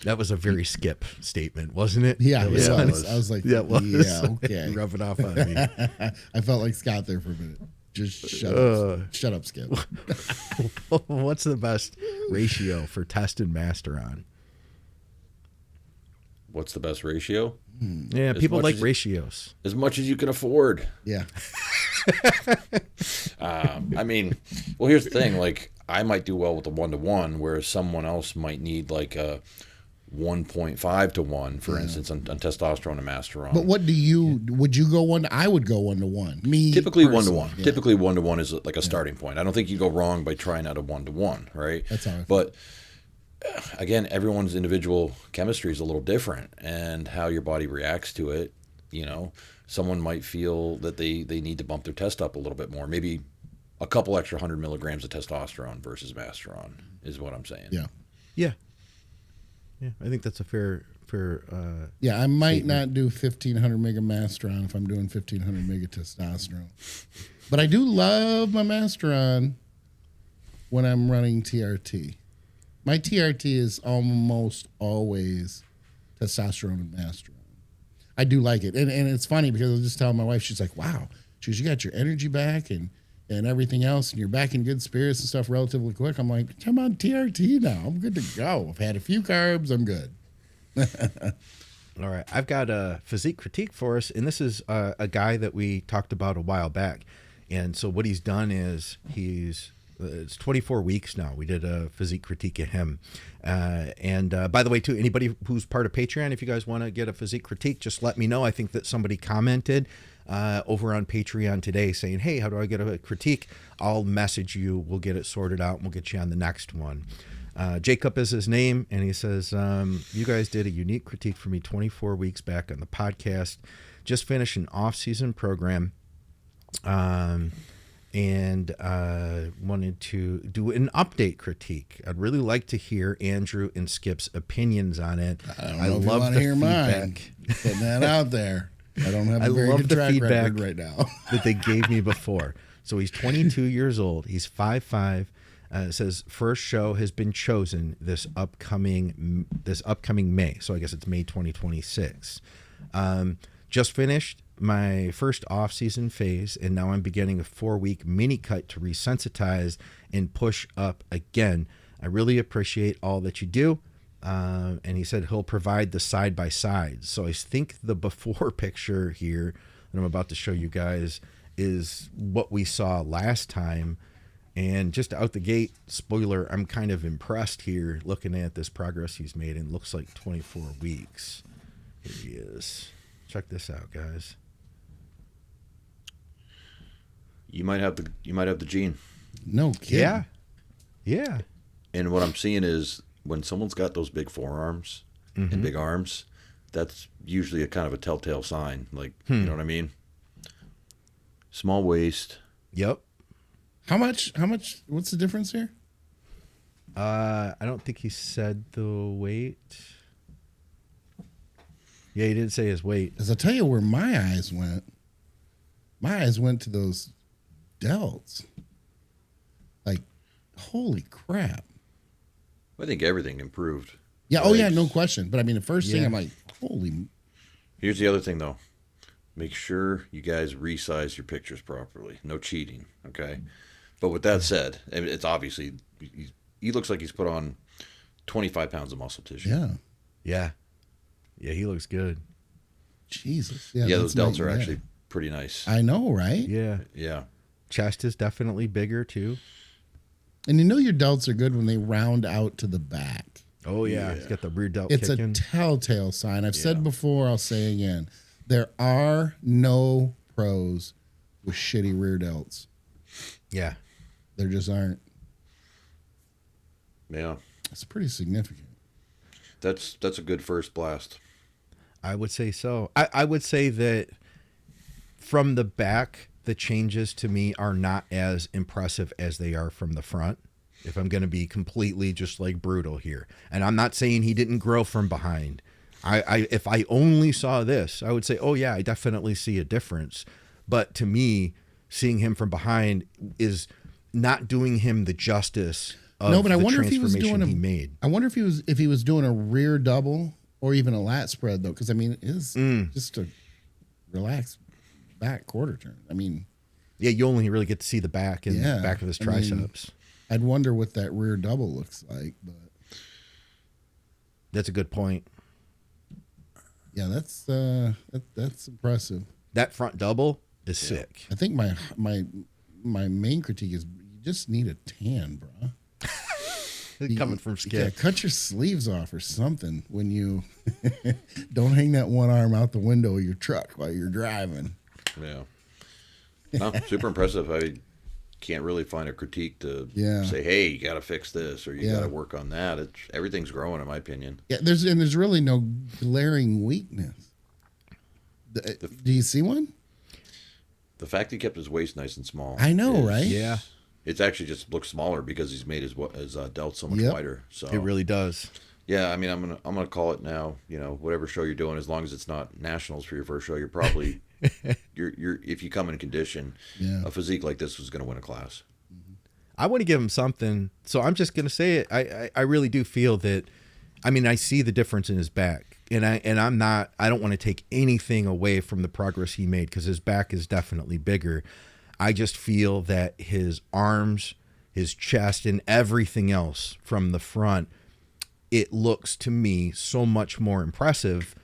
that was a very Skip statement, wasn't it? Yeah, it was. I was like, yeah, okay. Rub it off on me. I felt like Scott there for a minute. Just shut up. Shut up, Skip. What's the best ratio for test and master on? What's the best ratio? Yeah, people like ratios. As much as you can afford. Yeah. I mean, well, here's the thing. Like, I might do well with a 1-to-1, whereas someone else might need like a 1.5 to 1, for instance, on testosterone and masteron. But what would you go one? I would go 1-to-1. Me typically personally. 1-to-1. Yeah. Typically 1-to-1 is like a starting point. I don't think you go wrong by trying out a 1-to-1, right? That's how I feel. But again, everyone's individual chemistry is a little different, and how your body reacts to it. Someone might feel that they need to bump their test up a little bit more, maybe a couple extra 100 milligrams of testosterone versus masteron is what I'm saying. Yeah. I think that's a fair. Yeah, I might not do 1,500 mega masteron if I'm doing 1,500 mega testosterone, but I do love my masteron when I'm running TRT. My TRT is almost always testosterone and masteron. I do like it. And it's funny because I was just telling my wife, she's like, wow. She goes, you got your energy back and everything else, and you're back in good spirits and stuff relatively quick. I'm like, I'm on TRT now. I'm good to go. I've had a few carbs. I'm good. All right. I've got a physique critique for us, and this is a guy that we talked about a while back. And so what he's done is it's 24 weeks now. We did a physique critique of him. And by the way, too, anybody who's part of Patreon, if you guys want to get a physique critique, just let me know. I think that somebody commented over on Patreon today saying, hey, how do I get a critique? I'll message you. We'll get it sorted out, and we'll get you on the next one. Jacob is his name, and he says, you guys did a unique critique for me 24 weeks back on the podcast. Just finished an off-season program. And wanted to do an update critique. I'd really like to hear Andrew and Skip's opinions on it. I don't know if you want to hear mine. Putting that out there. I don't have a very good track record right now that they gave me before. So he's 22 years old. He's 5'5". Says first show has been chosen this upcoming May. So I guess it's May 2026. Just finished my first off-season phase, and now I'm beginning a 4-week mini cut to resensitize and push up again. I really appreciate all that you do. And he said he'll provide the side-by-side. So I think the before picture here that I'm about to show you guys is what we saw last time. And just out the gate, spoiler, I'm kind of impressed here looking at this progress he's made. And it looks like 24 weeks. Here he is. Check this out, guys. You might have the gene. No kidding. Yeah. Yeah. And what I'm seeing is when someone's got those big forearms and big arms, that's usually a kind of a telltale sign. Like, you know what I mean? Small waist. Yep. How much? What's the difference here? I don't think he said the weight. Yeah, he didn't say his weight. Because I'll tell you where my eyes went. My eyes went to those delts. Like, holy crap. I think everything improved. Yeah, oh yeah, no question. But I mean, the first thing Yeah. I'm like, holy. Here's the other thing, though. Make sure you guys resize your pictures properly. No cheating, okay? But with that said, I mean, it's obviously, he looks like he's put on 25 pounds of muscle tissue. Yeah. Yeah. Yeah, he looks good. Jesus. Yeah, those that's delts are night and actually day. pretty nice. I know, right? Yeah. Yeah. Chest is definitely bigger, too. And you know your delts are good when they round out to the back. Oh, yeah. He's got the rear delt It's kicking. a telltale sign. I've Yeah. said before, I'll say again. There are no pros with shitty rear delts. Yeah. There just aren't. Yeah. It's pretty significant. That's a good first blast. I would say so. I would say that from the back, the changes to me are not as impressive as they are from the front. If I'm going to be completely just like brutal here. And I'm not saying he didn't grow from behind. If I only saw this, I would say, oh yeah, I definitely see a difference. But to me, seeing him from behind is not doing him the justice of No, but I the wonder if he was transformation doing he made. I wonder if he was doing a rear double or even a lat spread though, because I mean it is just a relaxed back quarter turn. I mean, Yeah, you only really get to see the back and Yeah, back of his I mean- triceps. I'd wonder what that rear double looks like, but That's a good point. yeah, that's impressive. That front double is sick. I think my main critique is you just need a tan, bro. Coming from Yeah, Skip. cut your sleeves off or something when you don't hang that one arm out the window of your truck while you're driving. Yeah. No, super impressive. I can't really find a critique to Yeah. say, hey, you got to fix this or you Yeah. got to work on that. Everything's growing, in my opinion. Yeah, there's really no glaring weakness. Do you see one? The fact he kept his waist nice and small. I know, right? Yeah, It's actually just looks smaller because he's made his delt so much Yep. wider. So it really does. yeah, I mean, I'm gonna call it now. You know, whatever show you're doing, as long as it's not nationals for your first show, you're probably you're if you come in condition, Yeah. a physique like this is gonna win a class. I want to give him something, so I'm just gonna say it. I really do feel that. I mean, I see the difference in his back, and I don't want to take anything away from the progress he made because his back is definitely bigger. I just feel that his arms, his chest, and everything else from the front, it looks to me so much more impressive.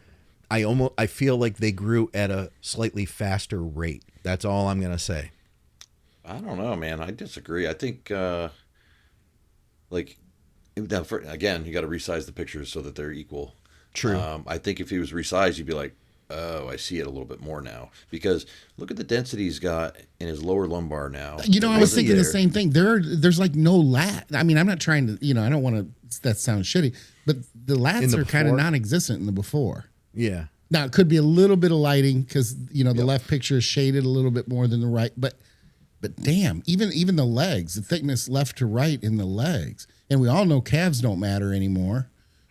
I feel like they grew at a slightly faster rate. That's all I'm gonna say. I don't know, man. I disagree. I think like now again, you got to resize the pictures so that they're equal. True. I think if he was resized, you'd be like, oh, I see it a little bit more now. Because look at the density he's got in his lower lumbar now. You know, That I was wasn't thinking the there. same thing. There's like no lat. I mean, I'm not trying to, I don't want to, that sounds shitty, but the In lats the are kind of before? non-existent in the before. Yeah. Now, it could be a little bit of lighting because, the left picture is shaded a little bit more than the right. But damn, even the legs, the thickness left to right in the legs. And we all know calves don't matter anymore.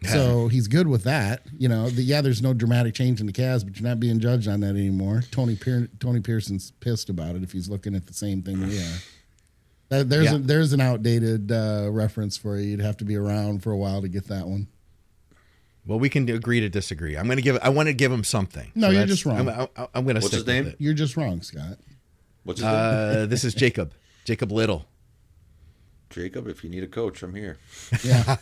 So he's good with that. There's no dramatic change in the calves, but you're not being judged on that anymore. Tony Pearson's pissed about it if he's looking at the same thing we are. There's an outdated reference for you. You'd have to be around for a while to get that one. Well, we can agree to disagree. I want to give him something. No, you're that's- just wrong. I'm going to What's stick his name? with it. You're just wrong, Scott. What's his name? This is Jacob Little. Jacob, if you need a coach, I'm here. Yeah.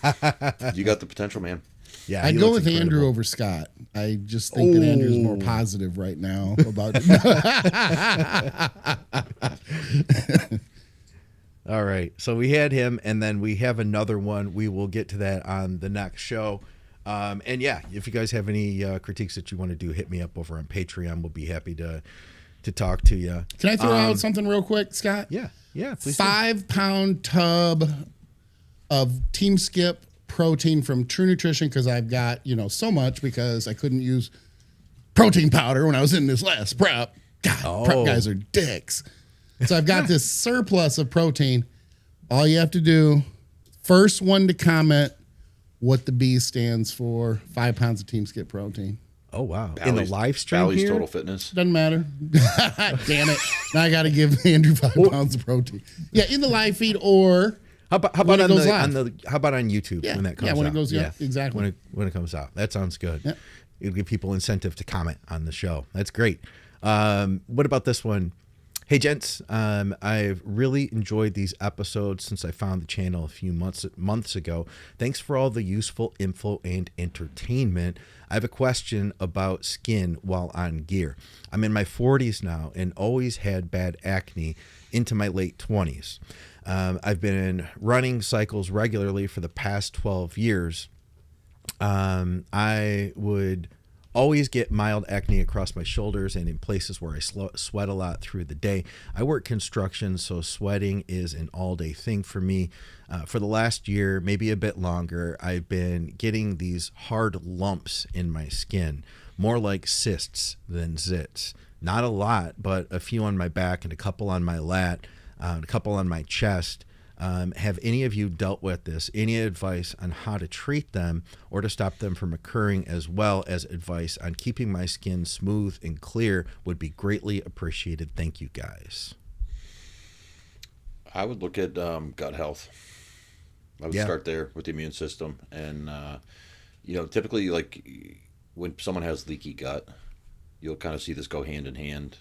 You got the potential, man. Yeah, I'd he go looks with Andrew incredible. over Scott. I just think that Andrew's more Oh. positive right now about All right. So we had him, and then we have another one. We will get to that on the next show. And yeah, if you guys have any critiques that you want to do, hit me up over on Patreon. We'll be happy to talk to you. Can I throw out something real quick, Scott? Yeah. Yeah. Please do. 5-pound tub of Team Skip protein from True Nutrition, because I've got, so much because I couldn't use protein powder when I was in this last prep. God, prep guys are dicks. So I've got this surplus of protein. All you have to do, first one to comment what the B stands for, 5 pounds of Team Skip protein. Oh, wow. In the live stream Bally's here? Total Fitness. Doesn't matter. Damn it. Now I got to give Andrew 5 pounds of protein. Yeah, in the live feed, or How about when it on goes the, live. on the how about on YouTube Yeah, when that comes out? when it goes, yeah, exactly. When it comes out. That sounds good. Yeah. It'll give people incentive to comment on the show. That's great. What about this one? Hey, gents, I've really enjoyed these episodes since I found the channel a few months ago. Thanks for all the useful info and entertainment. I have a question about skin while on gear. I'm in my 40s now and always had bad acne into my late 20s. I've been in running cycles regularly for the past 12 years. I would always get mild acne across my shoulders and in places where I sweat a lot through the day. I work construction, so sweating is an all-day thing for me. For the last year, maybe a bit longer, I've been getting these hard lumps in my skin, more like cysts than zits. Not a lot, but a few on my back and a couple on my lat, a couple on my chest. Have any of you dealt with this? Any advice on how to treat them or to stop them from occurring, as well as advice on keeping my skin smooth and clear would be greatly appreciated. Thank you, guys. I would look at gut health. I would start there with the immune system. And, typically, like when someone has leaky gut, you'll kind of see this go hand in hand.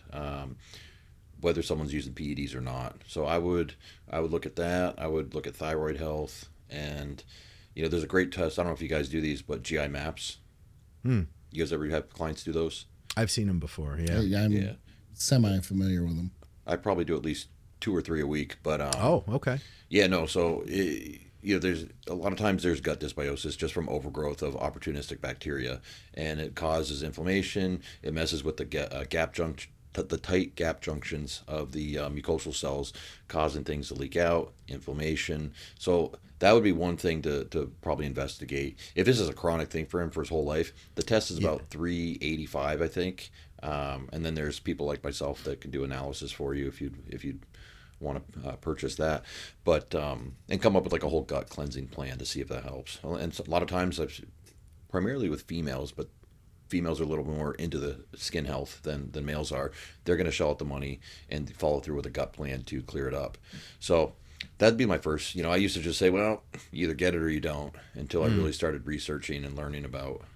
Whether someone's using PEDs or not. So I would look at that. I would look at thyroid health, and there's a great test. I don't know if you guys do these, but GI maps. You guys ever have clients do those? I've seen them before. Yeah. I'm semi-familiar with them. I probably do at least 2 or 3 a week. But Oh, okay. yeah, no. So there's a lot of times there's gut dysbiosis just from overgrowth of opportunistic bacteria, and it causes inflammation. It messes with the gap junction. The tight gap junctions of the mucosal cells, causing things to leak out, inflammation. So that would be one thing to probably investigate. If this is a chronic thing for him for his whole life, the test is about 385, I think. And then there's people like myself that can do analysis for you if you'd want to purchase that. But and come up with like a whole gut cleansing plan to see if that helps. And so a lot of times, primarily with females, but females are a little more into the skin health than males are. They're going to shell out the money and follow through with a gut plan to clear it up. So that'd be my first. I used to just say, well, you either get it or you don't, until I really started researching and learning about,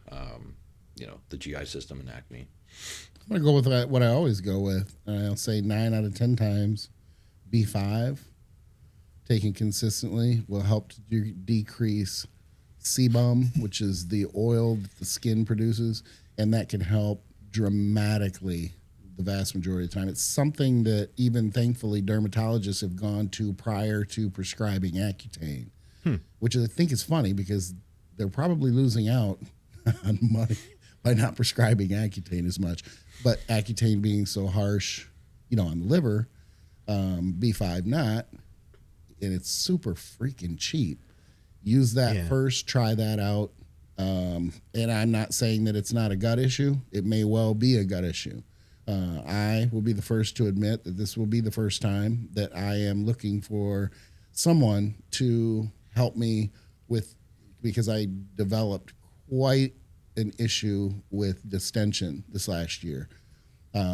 the GI system and acne. I'm going to go with what I always go with. I'll say 9 out of 10 times, B5, taken consistently, will help to decrease sebum, which is the oil that the skin produces, and that can help dramatically the vast majority of the time. It's something that even thankfully dermatologists have gone to prior to prescribing Accutane, which I think is funny because they're probably losing out on money by not prescribing Accutane as much. But Accutane being so harsh, on the liver, B5 not, and it's super freaking cheap. Use that first, try that out. And I'm not saying that it's not a gut issue. It may well be a gut issue. I will be the first to admit that this will be the first time that I am looking for someone to help me with, because I developed quite an issue with distension this last year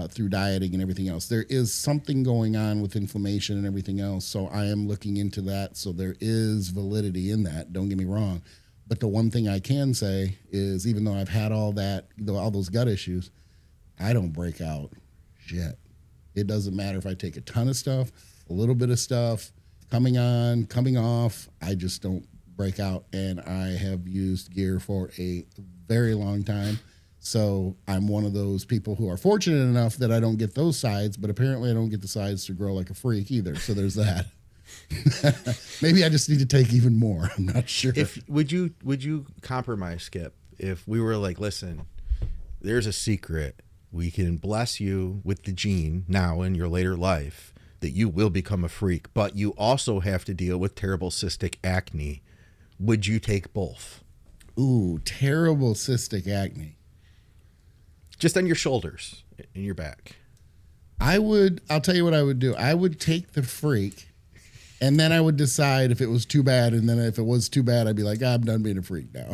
through dieting and everything else. There is something going on with inflammation and everything else, so I am looking into that. So there is validity in that. Don't get me wrong. But the one thing I can say is, even though I've had all those gut issues, I don't break out shit. It doesn't matter if I take a ton of stuff, a little bit of stuff. coming on, coming off. I just don't break out, and I have used gear for a very long time. So I'm one of those people who are fortunate enough that I don't get those sides, but apparently I don't get the sides to grow like a freak either. So there's that. Maybe I just need to take even more. I'm not sure. Would you compromise, Skip, if we were like, listen, there's a secret. We can bless you with the gene now in your later life that you will become a freak, but you also have to deal with terrible cystic acne. Would you take both? Ooh, terrible cystic acne. Just on your shoulders and your back. I'll tell you what I would do. I would take the freak, and then I would decide if it was too bad. And then if it was too bad, I'd be like, I'm done being a freak now.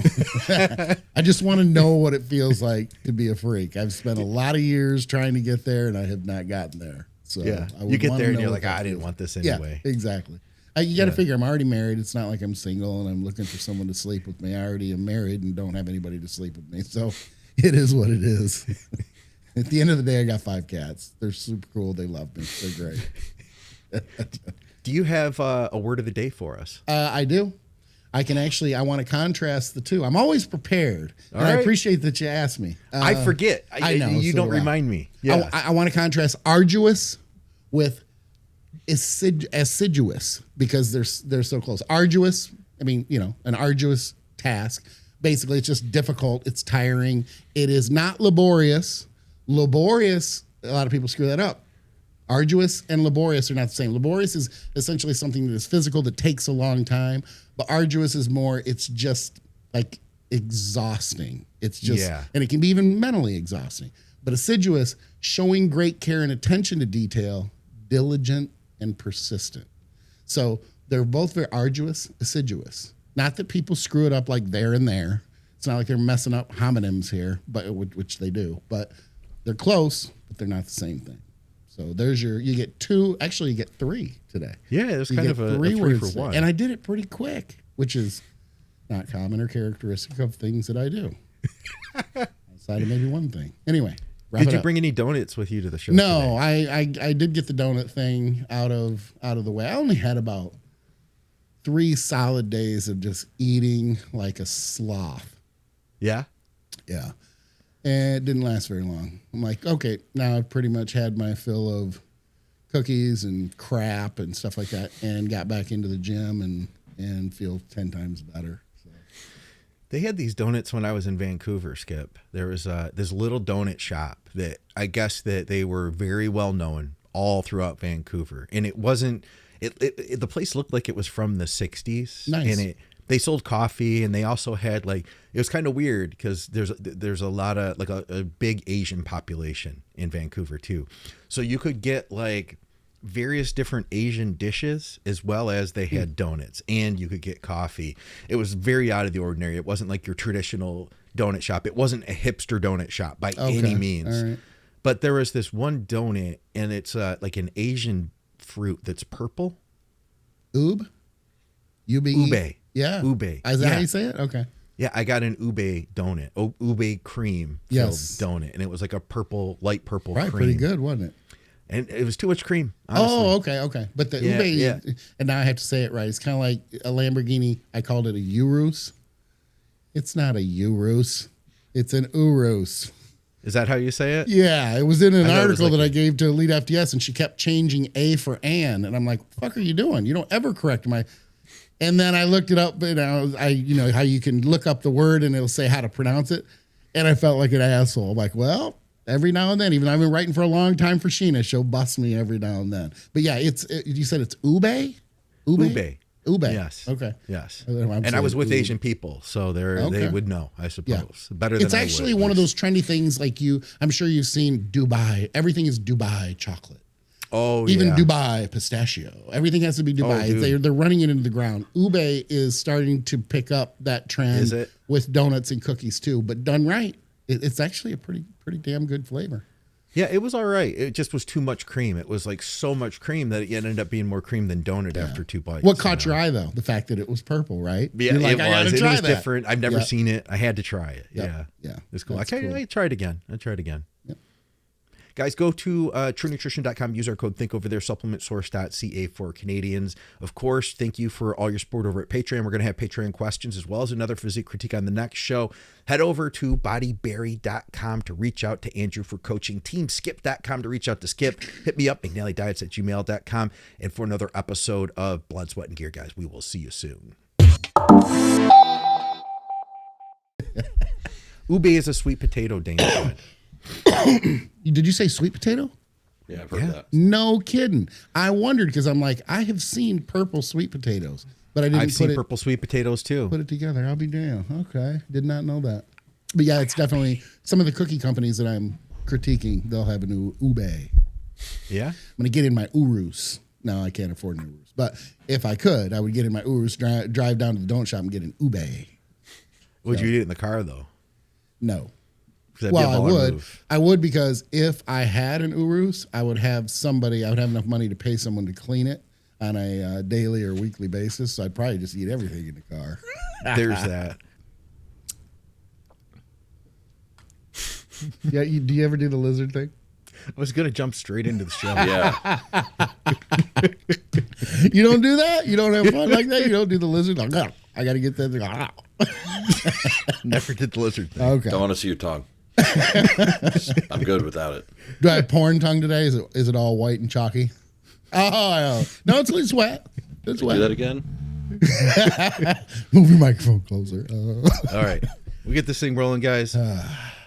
I just want to know what it feels like to be a freak. I've spent a lot of years trying to get there, and I have not gotten there. So yeah, I would you get wanna there and know you're what like, that I didn't feels. want this anyway. Yeah, exactly. You got to figure I'm already married. It's not like I'm single and I'm looking for someone to sleep with me. I already am married and don't have anybody to sleep with me. So it is what it is. At the end of the day, I got 5 cats. They're super cool. They love me. They're great. Do you have a word of the day for us? I do. I want to contrast the two. I'm always prepared. All And I right. appreciate that you asked me. I forget. I know. You so don't do I. remind me. Yeah. I want to contrast arduous with assiduous because they're so close. Arduous, I mean, an arduous task. Basically, it's just difficult. It's tiring. It is not laborious. Laborious, a lot of people screw that up. Arduous and laborious are not the same. Laborious is essentially something that is physical that takes a long time, but arduous is more, it's just like exhausting. It's just, and it can be even mentally exhausting. But assiduous, showing great care and attention to detail, diligent and persistent. So they're both very arduous, assiduous. Not that people screw it up like there and there. It's not like they're messing up homonyms here, but which they do. But they're close, but they're not the same thing. So you get 2, actually you get 3 today. Yeah, it's kind of a 3 for 1. And I did it pretty quick, which is not common or characteristic of things that I do. Outside of maybe one thing. Anyway, did you bring any donuts with you to the show? No, I did get the donut thing out of the way. I only had about 3 solid days of just eating like a sloth. Yeah? Yeah. And it didn't last very long. I'm like, okay, now I've pretty much had my fill of cookies and crap and stuff like that, and got back into the gym and feel 10 times better. So. They had these donuts when I was in Vancouver, Skip. There was this little donut shop that I guess that they were very well known all throughout Vancouver. And it wasn't, the place looked like it was from the 60s. Nice. And they sold coffee, and they also had it was kind of weird because there's a lot of a big Asian population in Vancouver too. So you could get various different Asian dishes, as well as they had donuts, and you could get coffee. It was very out of the ordinary. It wasn't like your traditional donut shop. It wasn't a hipster donut shop by any means. All right. But there was this one donut, and it's like an Asian fruit that's purple. Ube? Ube. Yeah. Ube. Is that how you say it? Okay. Yeah, I got an ube donut. Ube cream filled donut, and it was like a light purple cream. Pretty good, wasn't it? And it was too much cream, honestly. Oh, okay. But the ube, and now I have to say it right, it's kind of like a Lamborghini. I called it a Urus. It's not a Urus. It's an Urus. Is that how you say it? Yeah, it was in an article that I gave to Elite FTS, and she kept changing A for An, and I'm like, what the fuck are you doing? You don't ever correct my... And then I looked it up, how you can look up the word and it'll say how to pronounce it. And I felt like an asshole. I'm like, well, every now and then, even though I've been writing for a long time for Sheena, she'll bust me every now and then. But yeah, you said it's ube? Ube. Yes. Okay. Yes. And I was with Asian people, so they would know, I suppose. Yeah. Better than it's I actually would, one of those trendy things I'm sure you've seen Dubai. Everything is Dubai chocolate. Oh, Even yeah. Dubai pistachio. Everything has to be Dubai. They're running it into the ground. Ube is starting to pick up that trend with donuts and cookies too. But done right, it's actually a pretty damn good flavor. Yeah, it was all right. It just was too much cream. It was so much cream that it ended up being more cream than donut after 2 bites. What caught your eye though? The fact that it was purple, right? Yeah, You're like, it was. It was different. I've never Yep. seen it. I had to try it. Yep. Yeah. Yeah. It's cool. That's I tried it again. Yep. Guys, go to truenutrition.com. Use our code THINK over there, supplementsource.ca for Canadians. Of course, thank you for all your support over at Patreon. We're going to have Patreon questions as well as another physique critique on the next show. Head over to bodyberry.com to reach out to Andrew for coaching. Teamskip.com to reach out to Skip. Hit me up, McNallyDiets@gmail.com. And for another episode of Blood, Sweat, and Gear, guys, we will see you soon. Ube is a sweet potato, Dana said. Did you say sweet potato? Yeah, I've heard that. No kidding. I wondered because I'm like, I have seen purple sweet potatoes, but I didn't I've seen purple sweet potatoes too. put it together. I'll be damned. Okay. Did not know that. But yeah, it's definitely some of the cookie companies that I'm critiquing, they'll have a new ube. Yeah? I'm going to get in my Urus. No, I can't afford an Urus. But if I could, I would get in my Urus, drive down to the donut shop and get an ube. Would you eat it in the car though? No. That'd be a Well, I baller would. move. I would because if I had an Urus, I would have enough money to pay someone to clean it on a daily or weekly basis. So I'd probably just eat everything in the car. There's that. Yeah. Do you ever do the lizard thing? I was going to jump straight into the show. Yeah. You don't do that? You don't have fun like that? You don't do the lizard? Like, "Ah, I got to get that thing. Ah." Never did the lizard thing. Okay. Don't want to see your tongue. I'm good without it. Do I have porn tongue today? Is it all white and chalky? Oh, no, it's wet. It's Do wet. that again? Move your microphone closer. All right. We get this thing rolling, guys.